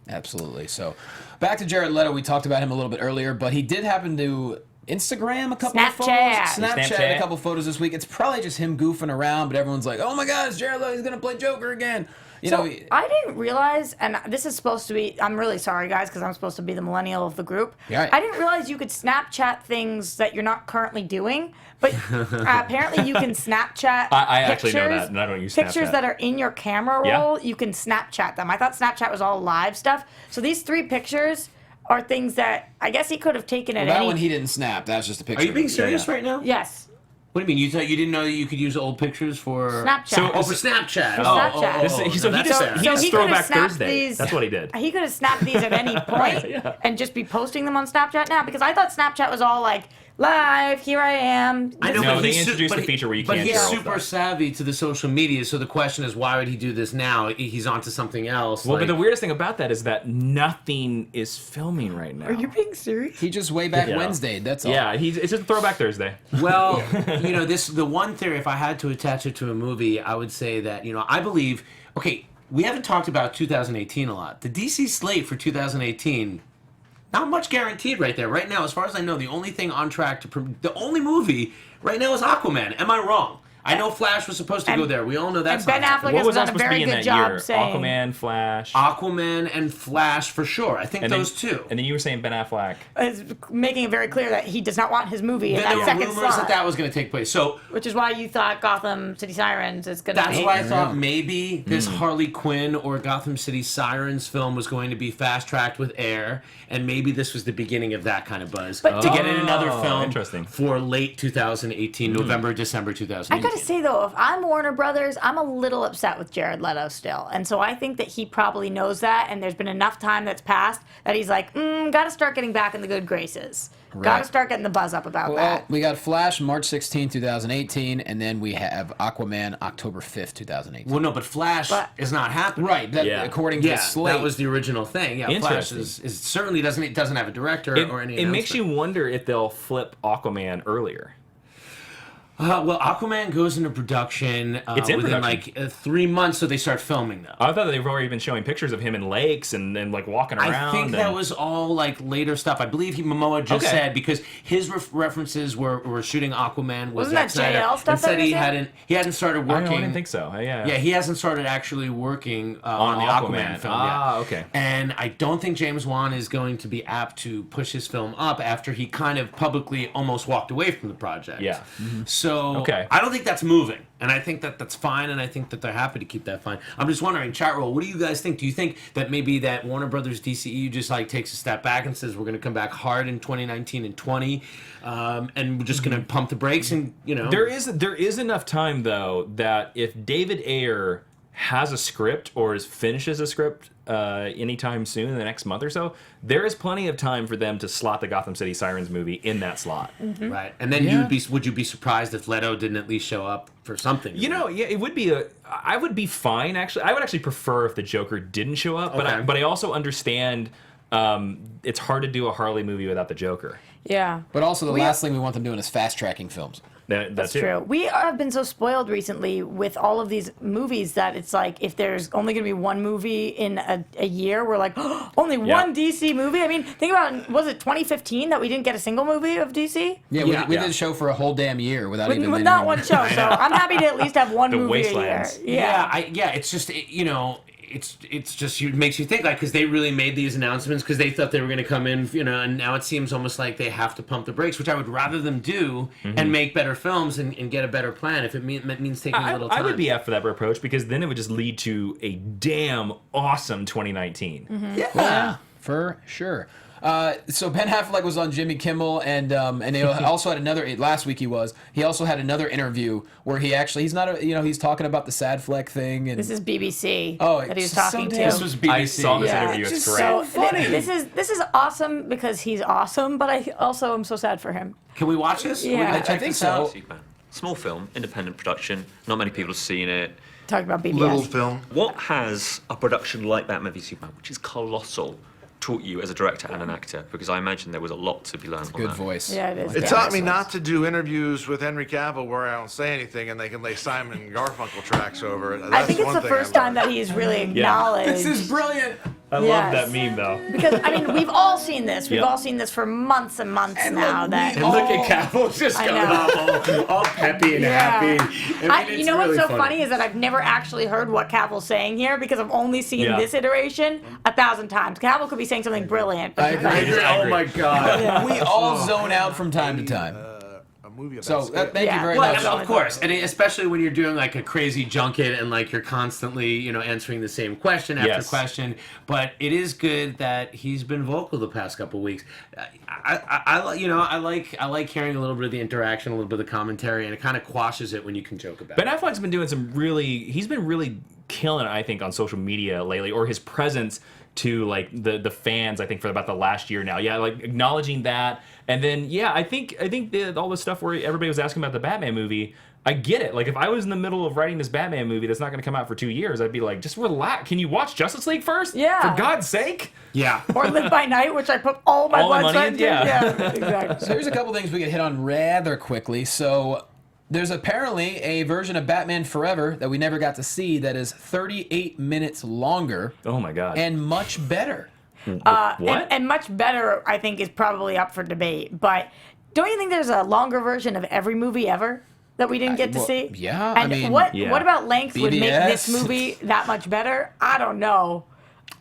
Absolutely. So, back to Jared Leto. We talked about him a little bit earlier, but he did happen to Instagram a couple of photos. Snapchat a couple of photos this week. It's probably just him goofing around, but everyone's like, "Oh my God, it's Jared Leto. He's gonna play Joker again." You know. I didn't realize, and this is supposed to be, I'm really sorry, guys, because I'm supposed to be the millennial of the group. Yeah. I didn't realize you could Snapchat things that you're not currently doing, but apparently you can Snapchat I actually know pictures- that, and I don't use Pictures Snapchat. that are in your camera Yeah. roll, you can Snapchat them. I thought Snapchat was all live stuff. So these 3 pictures are things that I guess he could have taken at That any... one he didn't snap. That's just a picture. Are you being of it. serious right now? Yes. What do you mean? You thought you didn't know that you could use old pictures for Snapchat. Oh, for Snapchat. For Oh, Snapchat. oh, oh, This- oh, so no, he that's just fair. he just he Throwback could've snapped Thursday. these- That's what he did. He could have snapped these at any point and just be posting them on Snapchat now, because I thought Snapchat was all like, live, here I am. I know, No, but they he's introduced but the feature where you but can't he's share all super stuff. savvy to the social media, so the question is, why would he do this now? He's onto something else. Well, like, but the weirdest thing about that is that nothing is filming right now. Are you being serious? He just way back Yeah. Wednesday. That's all. Yeah, it's just Throwback Thursday. well, the one theory, if I had to attach it to a movie, I would say that, I believe, okay, we haven't talked about 2018 a lot. The DC slate for 2018, not much guaranteed right there. Right now, as far as I know, the only thing on track the only movie right now is Aquaman. Am I wrong? I know Flash was supposed to go there. We all know that's Ben not Affleck happening. What has was all done a supposed to very be in good that job year? saying... Aquaman, Flash, Aquaman and Flash for sure. I think and those two. And then you were saying Ben Affleck. is making it very clear that he does not want his movie in Then that there were second rumors slot. that was going to take place. So Which is why you thought Gotham City Sirens is going to be... that's why I thought maybe this Harley Quinn or Gotham City Sirens film was going to be fast-tracked with Air, and maybe this was the beginning of that kind of buzz. But to get in another film interesting. for late 2018, November, December 2018. I gotta say though, if I'm Warner Brothers, I'm a little upset with Jared Leto still, and so I think that he probably knows that, and there's been enough time that's passed that he's like, gotta start getting back in the good graces. Gotta start getting the buzz up about Well, that. we got Flash March 16, 2018, and then we have Aquaman October 5th, 2018. Well, no, but Flash is not happening. Right, that, Yeah. according to the slate. that was the original thing. Yeah, Flash Interesting. is certainly doesn't have a director or any. It makes you announcement. wonder if they'll flip Aquaman earlier. Well, Aquaman goes into production. It's in within production. like 3 months, so they start filming though. I thought they've already been showing pictures of him in lakes and like walking around. I think that was all like later stuff. I believe Momoa just Okay. said, because his references were shooting Aquaman was Wasn't that Zack Snyder, JL stuff and said that he was in? hadn't started I working. didn't think so. Yeah. Yeah, he hasn't started actually working on the Aquaman film Ah, yet. okay. And I don't think James Wan is going to be apt to push his film up after he kind of publicly almost walked away from the project. Yeah. So Okay. I don't think that's moving. And I think that that's fine, and I think that they're happy to keep that fine. I'm just wondering, chat roll, what do you guys think? Do you think that maybe that Warner Brothers DCEU just like takes a step back and says we're going to come back hard in 2019 and 20, and we're just going to pump the brakes and There is enough time though that if David Ayer has a script or finishes a script anytime soon in the next month or so, there is plenty of time for them to slot the Gotham City Sirens movie in that slot. right? And then would you be surprised if Leto didn't at least show up for something? Yeah, it would be I would be fine actually. I would actually prefer if the Joker didn't show up, Okay. but I also understand it's hard to do a Harley movie without the Joker. Yeah. But also, the last thing we want them doing is fast-tracking films. That's True. We have been so spoiled recently with all of these movies that it's like if there's only going to be one movie in a year, we're like, only one DC movie? I mean, think about, was it 2015 that we didn't get a single movie of DC? Yeah, we did a show for a whole damn year without even With letting not them- one show, so I'm happy to at least have one The movie Wastelands. a year. It's just it's just it makes you think, like, because they really made these announcements because they thought they were going to come in, and now it seems almost like they have to pump the brakes, which I would rather them do and make better films and get a better plan if it means taking a little time. I would be up for that approach because then it would just lead to a damn awesome 2019. Yeah, for sure. So Ben Affleck was on Jimmy Kimmel, and they also had another. Last week he also had another interview where he's not he's talking about the sad Fleck thing. And This is BBC Oh, that he was it's so talking to. This was BBC. I saw this Yeah. interview. It's Just great. so So funny. This is awesome because he's awesome, but I also am so sad for him. Can we watch this? Yeah. We gotta I check think this so. out? Superman. Small film, independent production. Not many people have seen it. Talking about BBS. Little film. What has a production like Batman v Superman, which is colossal, taught you as a director and an actor? Because I imagine there was a lot to be learned on Good that. voice. Yeah, it is. It Yeah. taught me not to do interviews with Henry Cavill where I don't say anything and they can lay Simon and Garfunkel tracks over it. I think it's one the thing first I time learned. that he's really acknowledged. This is brilliant. I love Yes. that meme though. Because I mean, we've all seen this. We've Yep. all seen this for months and months And now. look, That we And look at Cavill just I coming know. off all peppy and happy. you know what's so funny is that I've never actually heard what Cavill's saying here because I've only seen Yeah. this iteration 1,000 times. Cavill could be saying something brilliant. I agree. Oh my God. We all zone out from time to time. A movie of So that thank you Yeah. very Well, much. of course, and especially when you're doing like a crazy junket and like you're constantly, answering the same question after Yes. question. But it is good that he's been vocal the past couple of weeks. I like hearing a little bit of the interaction, a little bit of the commentary, and it kind of quashes it when you can joke about Ben it. Affleck's been doing he's been really killing it, I think, on social media lately, or his presence to like the fans, I think, for about the last year now. Yeah, like acknowledging that. And then I think all the stuff where everybody was asking about the Batman movie, I get it. Like if I was in the middle of writing this Batman movie that's not going to come out for 2 years, I'd be like, just relax. Can you watch Justice League first? Yeah. For God's sake. Yeah. Or Live by Night, which I put all my All my blood money sweat in- into. yeah. Exactly. So here's a couple things we could hit on rather quickly. So there's apparently a version of Batman Forever that we never got to see that is 38 minutes longer Oh my God. and much better. What? And much better, I think, is probably up for debate. But don't you think there's a longer version of every movie ever that we didn't get to well, see? yeah, I And mean, what yeah. about length would make this BBS. movie that much better? I don't know.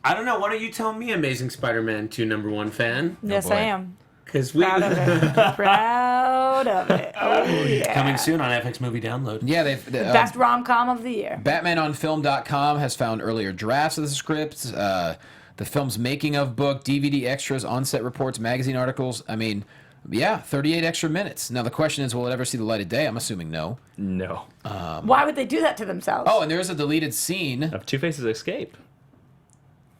I don't know. Why don't you tell me, Amazing Spider-Man 2 #1 fan? Yes, boy. I am. Because we Proud of it. Proud of it. Oh, yeah. coming soon on FX Movie Download. Yeah, Best rom-com of the year. BatmanOnFilm.com has found earlier drafts of the script, the film's making of book, DVD extras, on-set reports, magazine articles. I mean, yeah, 38 extra minutes. Now the question is, will it ever see the light of day? I'm assuming no. No. Why would they do that to themselves? Oh, and there is a deleted scene. Of Two-Face's escape.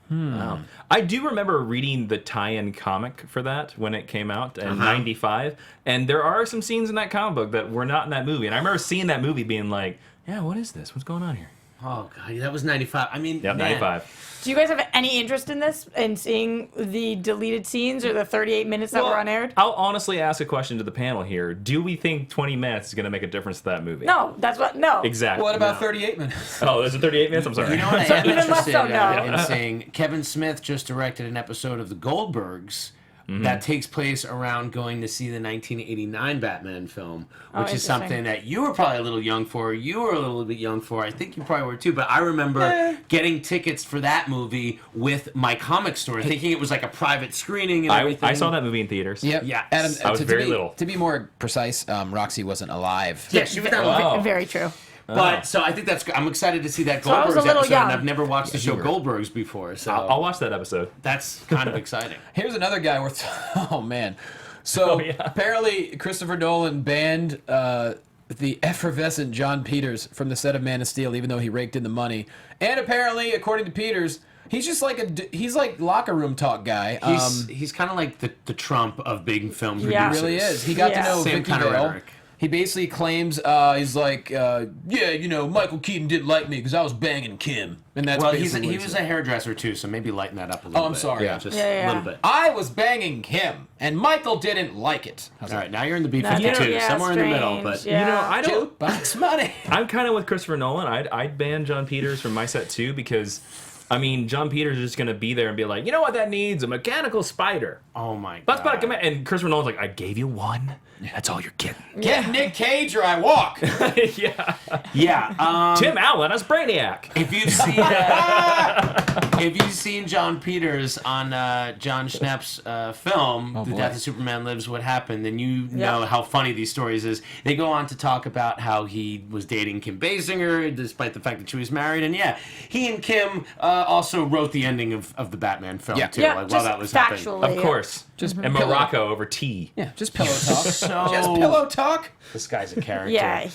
Wow. I do remember reading the tie-in comic for that when it came out in '95, and there are some scenes in that comic book that were not in that movie. And I remember seeing that movie being like, yeah, what is this? What's going on here? Oh, God. That was 95. I mean, Yep, man. 95. Do you guys have any interest in this, in seeing the deleted scenes or the 38 minutes that were unaired? I'll honestly ask a question to the panel here. Do we think 20 minutes is going to make a difference to that movie? No, no. Exactly. What about 38 minutes? Oh, is it 38 minutes? I'm sorry. You know what So I am even less interested so now. in seeing? Kevin Smith just directed an episode of The Goldbergs that takes place around going to see the 1989 Batman film, which is interesting. something that you were probably a little young for. You were a little bit young for. I think you probably were too. But I remember getting tickets for that movie with my comic store, thinking it was like a private screening and everything. I saw that movie in theaters. Yep. Yes. Adam, I was very be, little. To be more precise, Roxy wasn't alive. Yeah, she was not Oh. Very true. But so I think that's. I'm excited to see that So I was Goldbergs a little episode. young. And I've never watched the show were. Goldbergs before, so I'll watch that episode. that's kind of exciting. Here's another guy worth. Oh man. So Oh, yeah. apparently Christopher Nolan banned the effervescent John Peters from the set of Man of Steel, even though he raked in the money. And apparently, according to Peters, he's just like he's like locker room talk guy. He's kind of like the Trump of big film producers. Yeah. He really is. He got Yeah. to know Same Vicky kind of Vale. rhetoric. He basically claims he's like, yeah, Michael Keaton didn't like me because I was banging Kim, and that's Well, basically what he was a hairdresser too, so maybe lighten that up a little bit. I'm sorry. Yeah, just Yeah. a little bit. I was banging Kim, and Michael didn't like it. All right, now you're in the That's B-52, somewhere in the middle, but strange, yeah. You know, I don't. Jukebox money. I'm kind of with Christopher Nolan. I'd ban John Peters from my set too because, I mean, John Peters is just gonna be there and be like, you know what that needs? A mechanical spider. oh my That's god. about come and Christopher Nolan's like, I gave you one. That's all you're getting. Get Nick Cage or I walk. Yeah. Yeah, Tim Allen as Brainiac. if you've seen if you've seen John Peters on John Schnapp's film, The Death of Superman Lives, What Happened, then you know how funny these stories is. They go on to talk about how he was dating Kim Basinger, despite the fact that she was married. And he and Kim also wrote the ending of the Batman film, too, while that was happening. Of course. Just and Morocco over tea. Yeah, just pillow talk. Just pillow talk. This guy's a character. Yeah,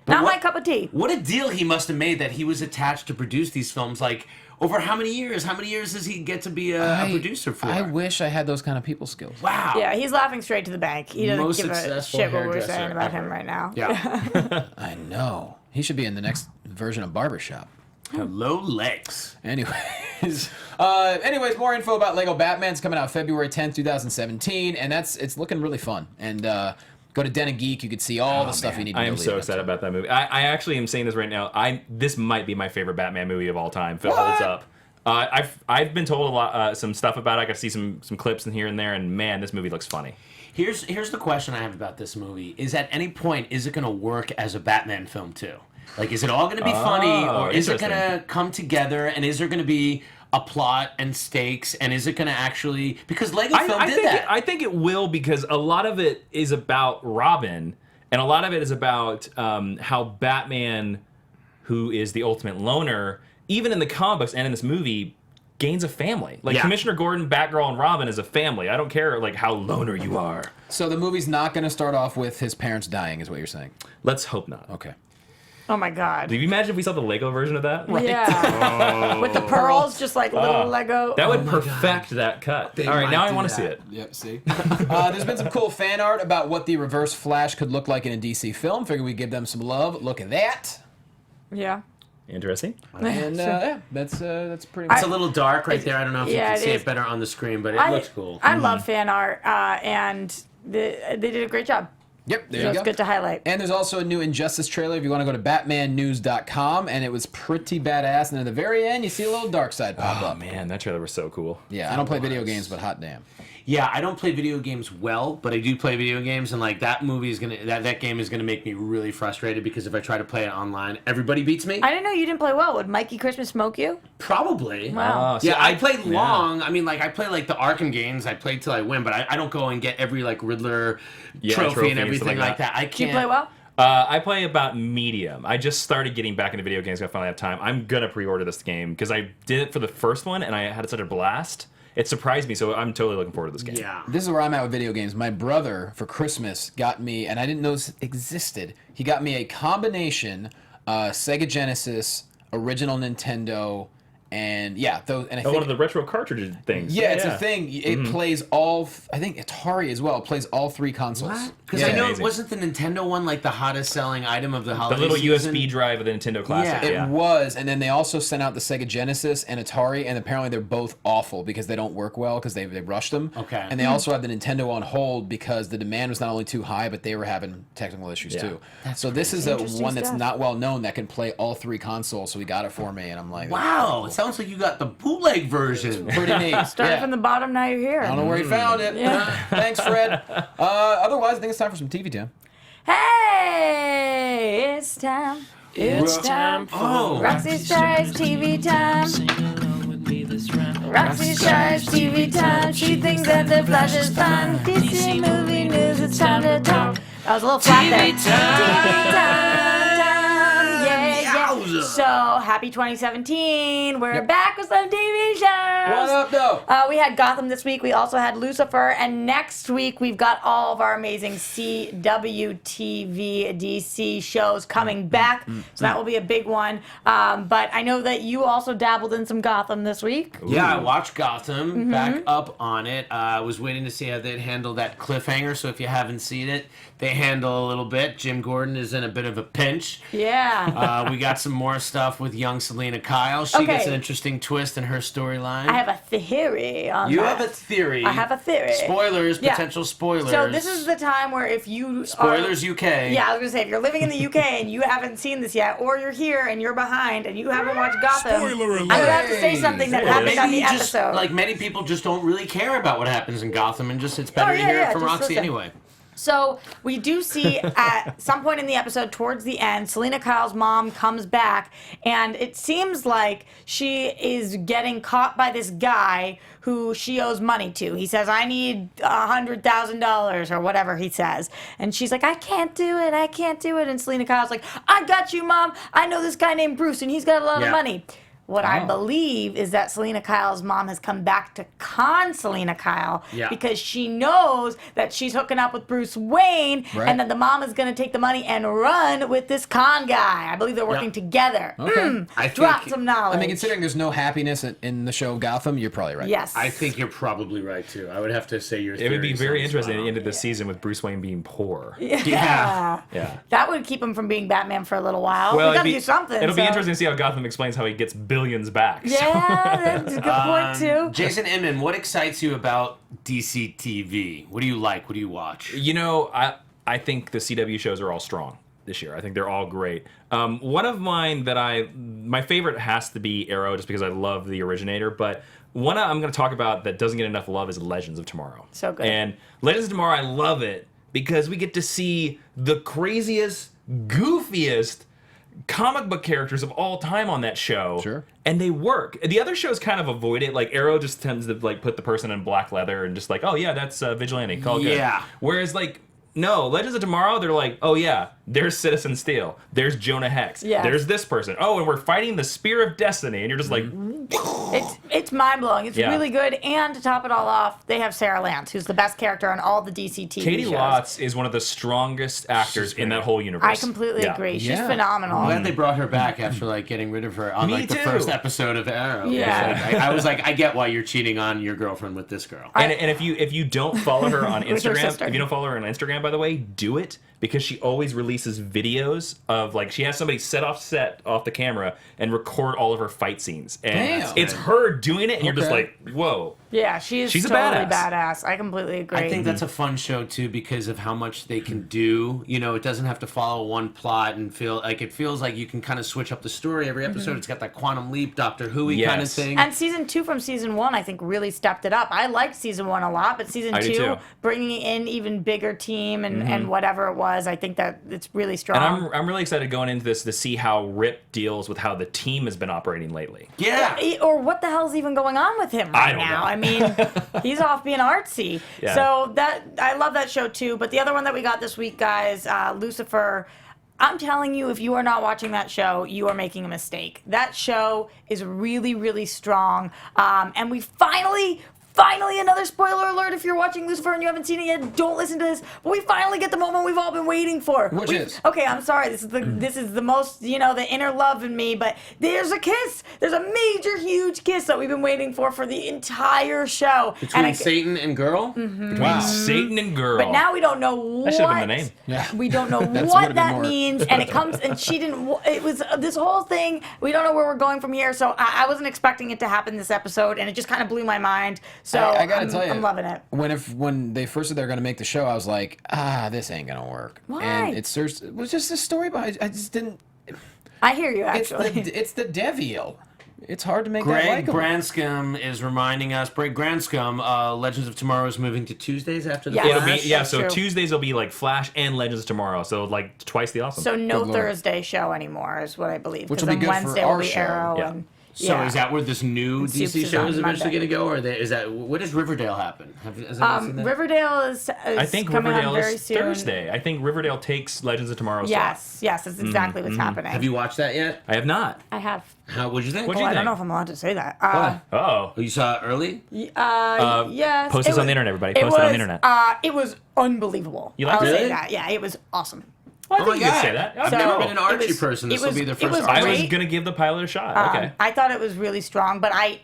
not my cup of tea. What a deal he must have made that he was attached to produce these films. Like, over how many years? How many years does he get to be a producer for? I wish I had those kind of people skills. Wow. Yeah, he's laughing straight to the bank. He doesn't Most give a successful shit what we're hairdresser saying about ever. him right now. Yeah. I know. He should be in the next version of Barbershop. Hello, legs. Anyways, more info about Lego Batman's coming out February 10th, 2017, and it's looking really fun. And go to Den and Geek, you can see all the stuff you need to know. I am so excited about that movie. I actually am saying this right now. This might be my favorite Batman movie of all time. If it holds up. I've been told a lot, some stuff about it. I got to see some clips in here and there, and man, this movie looks funny. Here's the question I have about this movie: is at any point is it going to work as a Batman film too? Like, is it all going to be funny, or is it going to come together? And is there going to be a plot and stakes? And is it going to actually, because Lego film did that? I think it will, because a lot of it is about Robin, and a lot of it is about how Batman, who is the ultimate loner, even in the comic books and in this movie, gains a family. Like Commissioner Gordon, Batgirl, and Robin is a family. I don't care like how loner you are. So the movie's not going to start off with his parents dying, is what you're saying? Let's hope not. Okay. Oh my God. Do you imagine if we saw the Lego version of that? Right. Yeah. With the pearls, just like little Lego. That would perfect that cut. All right, now I want to see it. Yep, see? There's been some cool fan art about what the Reverse Flash could look like in a DC film. Figure we'd give them some love. Look at that. Yeah. Interesting. And that's pretty much It's a little dark right there. I don't know if you can see it better on the screen, but it looks cool. I love fan art, and they did a great job. Yep, there So you it's go. good to highlight. And there's also a new Injustice trailer if you want to go to batmannews.com, and it was pretty badass. And at the very end, you see a little dark side pop Oh up. man, that trailer was so cool. Yeah, I don't play video games, but hot damn. Yeah, I don't play video games well, but I do play video games, and like that movie is gonna that game is gonna make me really frustrated because if I try to play it online, everybody beats me. I didn't know you didn't play well. Would Mikey Christmas smoke you? Probably. Wow. Yeah, I played long. I mean, like I play like the Arkham games. I play till I win, but I don't go and get every like Riddler trophy and everything like that. I can't. Do you play well? I play about medium. I just started getting back into video games. I finally have time. I'm gonna pre-order this game because I did it for the first one and I had such a blast. It surprised me, so I'm totally looking forward to this game. Yeah. This is where I'm at with video games. My brother, for Christmas, got me, and I didn't know this existed, he got me a combination Sega Genesis, original Nintendo, and yeah, those. And I think one of the retro cartridge things. Yeah, it's a thing. It plays all. I think Atari as well. It plays all three consoles. Because Yeah. I know Amazing. wasn't the Nintendo one like the hottest selling item of the holiday The little season? USB drive of the Nintendo Classic. Yeah. It was, and then they also sent out the Sega Genesis and Atari, and apparently they're both awful because they don't work well because they rushed them. Okay. And they also have the Nintendo on hold because the demand was not only too high, but they were having technical issues too. So this is a Interesting one that's stuff. not well known that can play all three consoles. So he got it for me, and I'm like, Wow, it sounds like you got the bootleg version. pretty neat. Started from the bottom, now you're here. I don't know where he found it. Yeah. Thanks, Fred. Otherwise, I think it's time for some TV time. Hey, it's time. It's time for Roxy Striar's TV time. Roxy Striar's TV time. She thinks that the Flash is fun. DC movie news, it's time to talk. I was a little flat there. TV time. So, happy 2017. We're back with some TV shows. What up, though? We had Gotham this week. We also had Lucifer. And next week, we've got all of our amazing CW TV DC shows coming back. So that will be a big one. But I know that you also dabbled in some Gotham this week. Yeah, I watched Gotham, back up on it. I was waiting to see how they'd handle that cliffhanger, so if you haven't seen it, they handle a little bit. Jim Gordon is in a bit of a pinch. Yeah. We got some more stuff with young Selena Kyle. She gets Okay. an interesting twist in her storyline. I have a theory on You that. have a theory. I have a theory. Spoilers, Yeah. potential spoilers. So this is the time where if you Spoilers are, UK. Yeah, I was gonna say if you're living in the UK and you haven't seen this yet, or you're here and you're behind and you haven't watched Gotham, Spoiler I'm gonna have to say something that happened on the Maybe just, episode. like, many people just don't really care about what happens in Gotham and just it's better to yeah, hear yeah, it from just Roxy listen. anyway. So we do see at some point in the episode, towards the end, Selena Kyle's mom comes back, and it seems like she is getting caught by this guy who she owes money to. He says, I need $100,000 or whatever he says. And she's like, I can't do it. And Selena Kyle's like, I got you, Mom. I know this guy named Bruce, and he's got a lot of money. What I believe is that Selena Kyle's mom has come back to con Selena Kyle because she knows that she's hooking up with Bruce Wayne and that the mom is going to take the money and run with this con guy. I believe they're working together. Okay. Drop some knowledge. I mean, considering there's no happiness in the show Gotham, you're probably right. Yes. I think you're probably right, too. I would have to say your It would be theory very sounds interesting at spot the end on. of the season with Bruce Wayne being poor. Yeah. That would keep him from being Batman for a little while. Well, We got to do something. It'll be interesting to see how Gotham explains how he gets billions back. Yeah, that's a good point, too. Jason Inman, what excites you about DCTV? What do you like? What do you watch? You know, I think the CW shows are all strong this year. I think they're all great. One of mine my favorite has to be Arrow, just because I love the originator, but one I'm going to talk about that doesn't get enough love is Legends of Tomorrow. So good. And Legends of Tomorrow, I love it because we get to see the craziest, goofiest comic book characters of all time on that show. Sure. And they work. The other shows kind of avoid it. Like Arrow just tends to like put the person in black leather and just like, oh yeah, that's Vigilante. Call good. Yeah. Whereas like, no, Legends of Tomorrow, they're like, oh yeah, there's Citizen Steel. There's Jonah Hex. Yes. There's this person. Oh, and we're fighting the Spear of Destiny. And you're just like, It's mind-blowing. It's Yeah. really good. And to top it all off, they have Sarah Lance, who's the best character on all the DC TV Katie shows. Lotz is one of the strongest actors in that whole universe. I completely agree. She's phenomenal. I'm glad they brought her back after like getting rid of her on Me like the too. first episode of Arrow. Yeah. I was like, I get why you're cheating on your girlfriend with this girl. And if you don't follow her on With her Instagram, sister. if you don't follow her on Instagram, by the way, do it, because she always releases videos of like she has somebody set off the camera and record all of her fight scenes, and Damn. it's her doing it, and you're just Okay. like, whoa. Yeah, she's She's a totally badass. badass. I completely agree. I think that's a fun show too because of how much they can do. You know, it doesn't have to follow one plot and feel like it feels like you can kind of switch up the story every episode. It's got that Quantum Leap, Doctor Who-y kind of Yes. thing. And season 2 from season 1, I think, really stepped it up. I liked season 1 a lot, but season I do 2, too. bringing in even bigger team and whatever it was, I think that it's really strong. And I'm really excited going into this to see how Rip deals with how the team has been operating lately. yeah. Or what the hell's even going on with him right I don't now? know. I mean, he's off being artsy. Yeah. So I love that show too. But the other one that we got this week, guys, Lucifer. I'm telling you, if you are not watching that show, you are making a mistake. That show is really, really strong. And we finally, another spoiler alert if you're watching Lucifer and you haven't seen it yet, don't listen to this. But we finally get the moment we've all been waiting for. Which is? Okay, I'm sorry. This is the most, the inner love in me, but there's a kiss. There's a major, huge kiss that we've been waiting for the entire show. Between Satan and girl? Between Satan and Girl. But now we don't know what. That should have been the name. Yeah. We don't know would've what been that more- means, and it comes, and she didn't. It was this whole thing. We don't know where we're going from here, so I wasn't expecting it to happen this episode, and it just kind of blew my mind. So I gotta tell you, I'm loving it. When they first said they were gonna make the show, I was like, this ain't gonna work. Why? And it was just a story behind. I just didn't. I hear you, It's actually. it's the devil. It's hard to make that Greg likable. Branscombe is reminding us. Greg Branscombe, Legends of Tomorrow is moving to Tuesdays after the Yeah. It'll be Flash. yeah. That's So true. Tuesdays will be like Flash and Legends of Tomorrow. So like twice the awesome. So no Good lord. Thursday show anymore is what I believe. Which 'cause will be then good for Wednesday our will be show. Arrow. Yeah. And, So yeah. is that where this new And Soups DC is show on is eventually Monday. going to go, or is that what does Riverdale happen? Has anyone seen that? Riverdale is I think coming Riverdale on very is soon. Thursday. I think Riverdale takes Legends of Tomorrow. Yes, that's exactly what's happening. Have you watched that yet? I have not. I have. What'd you think? What'd you I don't think? know if I'm allowed to say that. Why? Oh. You saw it early? Yes. Post this on the internet, everybody. Post it on the internet. It was unbelievable. You liked I'll it? say that. Yeah, it was awesome. Well, I Oh think my you could God. say that. I've So, never been an it Archie was- person. it This will was- be the it first was I Archie. was great. gonna give the pilot a shot. Okay. I thought it was really strong, but I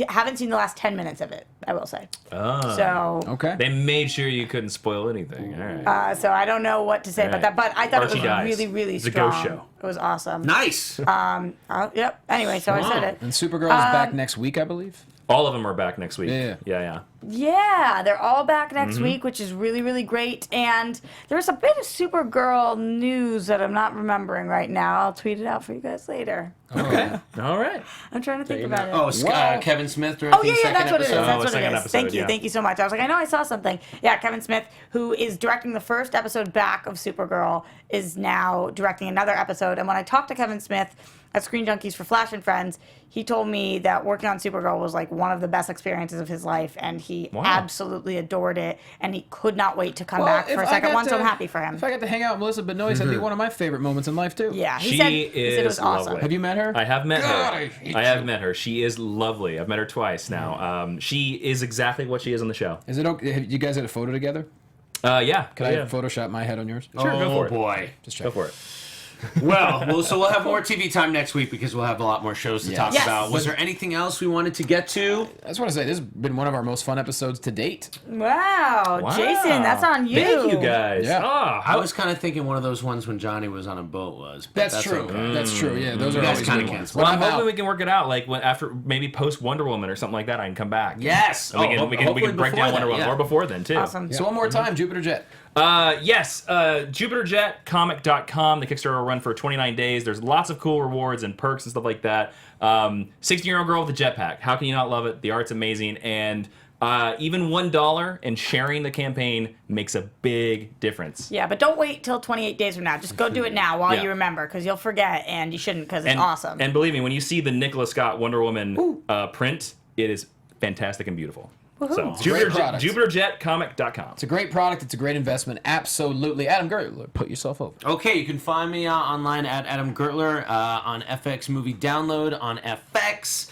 haven't seen the last 10 minutes of it, I will say. Oh. So Okay. They made sure you couldn't spoil anything. All right. so I don't know what to say about Right. that, but I thought Archie it was dies. really, really It's a strong. ghost show. It was awesome. Nice. Yep. Anyway, so I said it. And Supergirl is back next week, I believe. All of them are back next week. Yeah. Yeah. Yeah, they're all back next week, which is really, really great. And there's a bit of Supergirl news that I'm not remembering right now. I'll tweet it out for you guys later. Okay. All right. I'm trying to think about it. Oh, Kevin Smith directing Oh, yeah, that's what it is. episode? That's what it second is. episode, Thank you so much. I was like, I know I saw something. Yeah, Kevin Smith, who is directing the first episode back of Supergirl, is now directing another episode. And when I talked to Kevin Smith at Screen Junkies for Flash and Friends, he told me that working on Supergirl was like one of the best experiences of his life, and he absolutely adored it, and he could not wait to come back for a second one, so I'm happy for him. If I got to hang out with Melissa Benoist, that'd be one of my favorite moments in life, too. Yeah, She he said it was awesome. lovely. Have you met her? I have met God, her. I hate I have you. met her. She is lovely. I've met her twice now. She is exactly what she is on the show. Is it okay? Have you guys had a photo together? Yeah. Could I Photoshop my head on yours? Sure, go for it. Boy. Just Go check. for it. So we'll have more TV time next week because we'll have a lot more shows to talk Yes. about. Was there anything else we wanted to get to? I just want to say, this has been one of our most fun episodes to date. Wow, Jason, that's on you. Thank you, guys. Yeah. I was kind of thinking one of those ones when Johnny was on a boat was. But That's true. okay. That's true. Yeah, those are guys always kinda good ones. cancel. Well, When I'm I'm hoping out, we can work it out, like after maybe post Wonder Woman or something like that. I can come back. Yes. And we can break down Wonder Woman or before then too. Awesome. So one more time, Jupiter Jet. Yes, JupiterJetComic.com. The Kickstarter will run for 29 days. There's lots of cool rewards and perks and stuff like that. 16-year-old girl with a jetpack. How can you not love it? The art's amazing. And even $1 and sharing the campaign makes a big difference. Yeah, but don't wait till 28 days from now. Just go do it now while Yeah. you remember, because you'll forget, and you shouldn't, because it's awesome. And believe me, when you see the Nicola Scott Wonder Woman print, it is fantastic and beautiful. So, It's a great product. JupiterJetComic.com. It's a great product. It's a great investment. Absolutely. Adam Gertler, put yourself over. Okay, you can find me online at Adam Gertler on FX Movie Download on FX.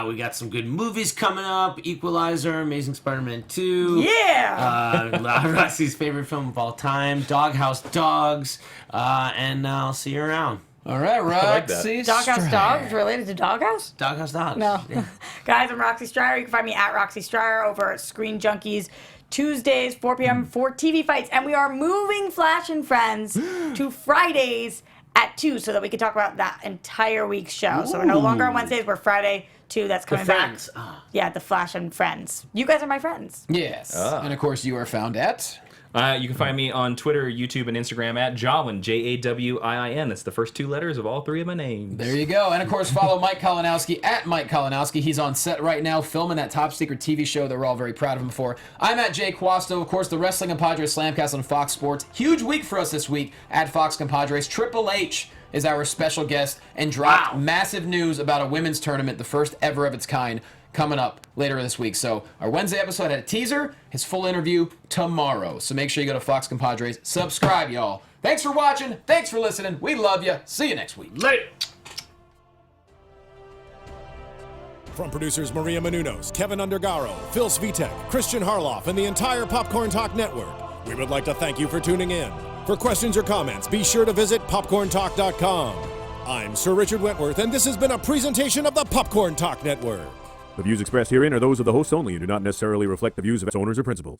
We got some good movies coming up. Equalizer, Amazing Spider-Man 2. Yeah! Roxy's favorite film of all time, Doghouse Dogs. And I'll see you around. All right, like that. Roxy Doghouse Striar. Dogs related to Doghouse? Doghouse Dogs. No. Yeah. Guys, I'm Roxy Striar. You can find me at Roxy Striar over at Screen Junkies. Tuesdays, 4 p.m. for TV fights. And we are moving Flash and Friends to Fridays at 2 so that we can talk about that entire week's show. So we're no longer on Wednesdays. We're Friday 2. That's coming back. Friends. Ah. Yeah, the Flash and Friends. You guys are my friends. Yes. And of course, you are found at... You can find me on Twitter, YouTube, and Instagram at Jawin, Jawin. That's the first two letters of all three of my names. There you go. And of course, follow Mike Kalinowski at Mike Kalinowski. He's on set right now filming that top secret TV show that we're all very proud of him for. I'm at Jay Quasto. Of course, the Wrestling Compadres Slamcast on Fox Sports. Huge week for us this week at Fox Compadres. Triple H is our special guest and dropped massive news about a women's tournament, the first ever of its kind, coming up later this week. So our Wednesday episode had a teaser, his full interview tomorrow. So make sure you go to Fox Compadres. Subscribe, y'all. Thanks for watching. Thanks for listening. We love you. See you next week. Later. From producers Maria Menounos, Kevin Undergaro, Phil Svitek, Kristian Harloff, and the entire Popcorn Talk Network, we would like to thank you for tuning in. For questions or comments, be sure to visit popcorntalk.com. I'm Sir Richard Wentworth, and this has been a presentation of the Popcorn Talk Network. The views expressed herein are those of the hosts only and do not necessarily reflect the views of its owners or principals.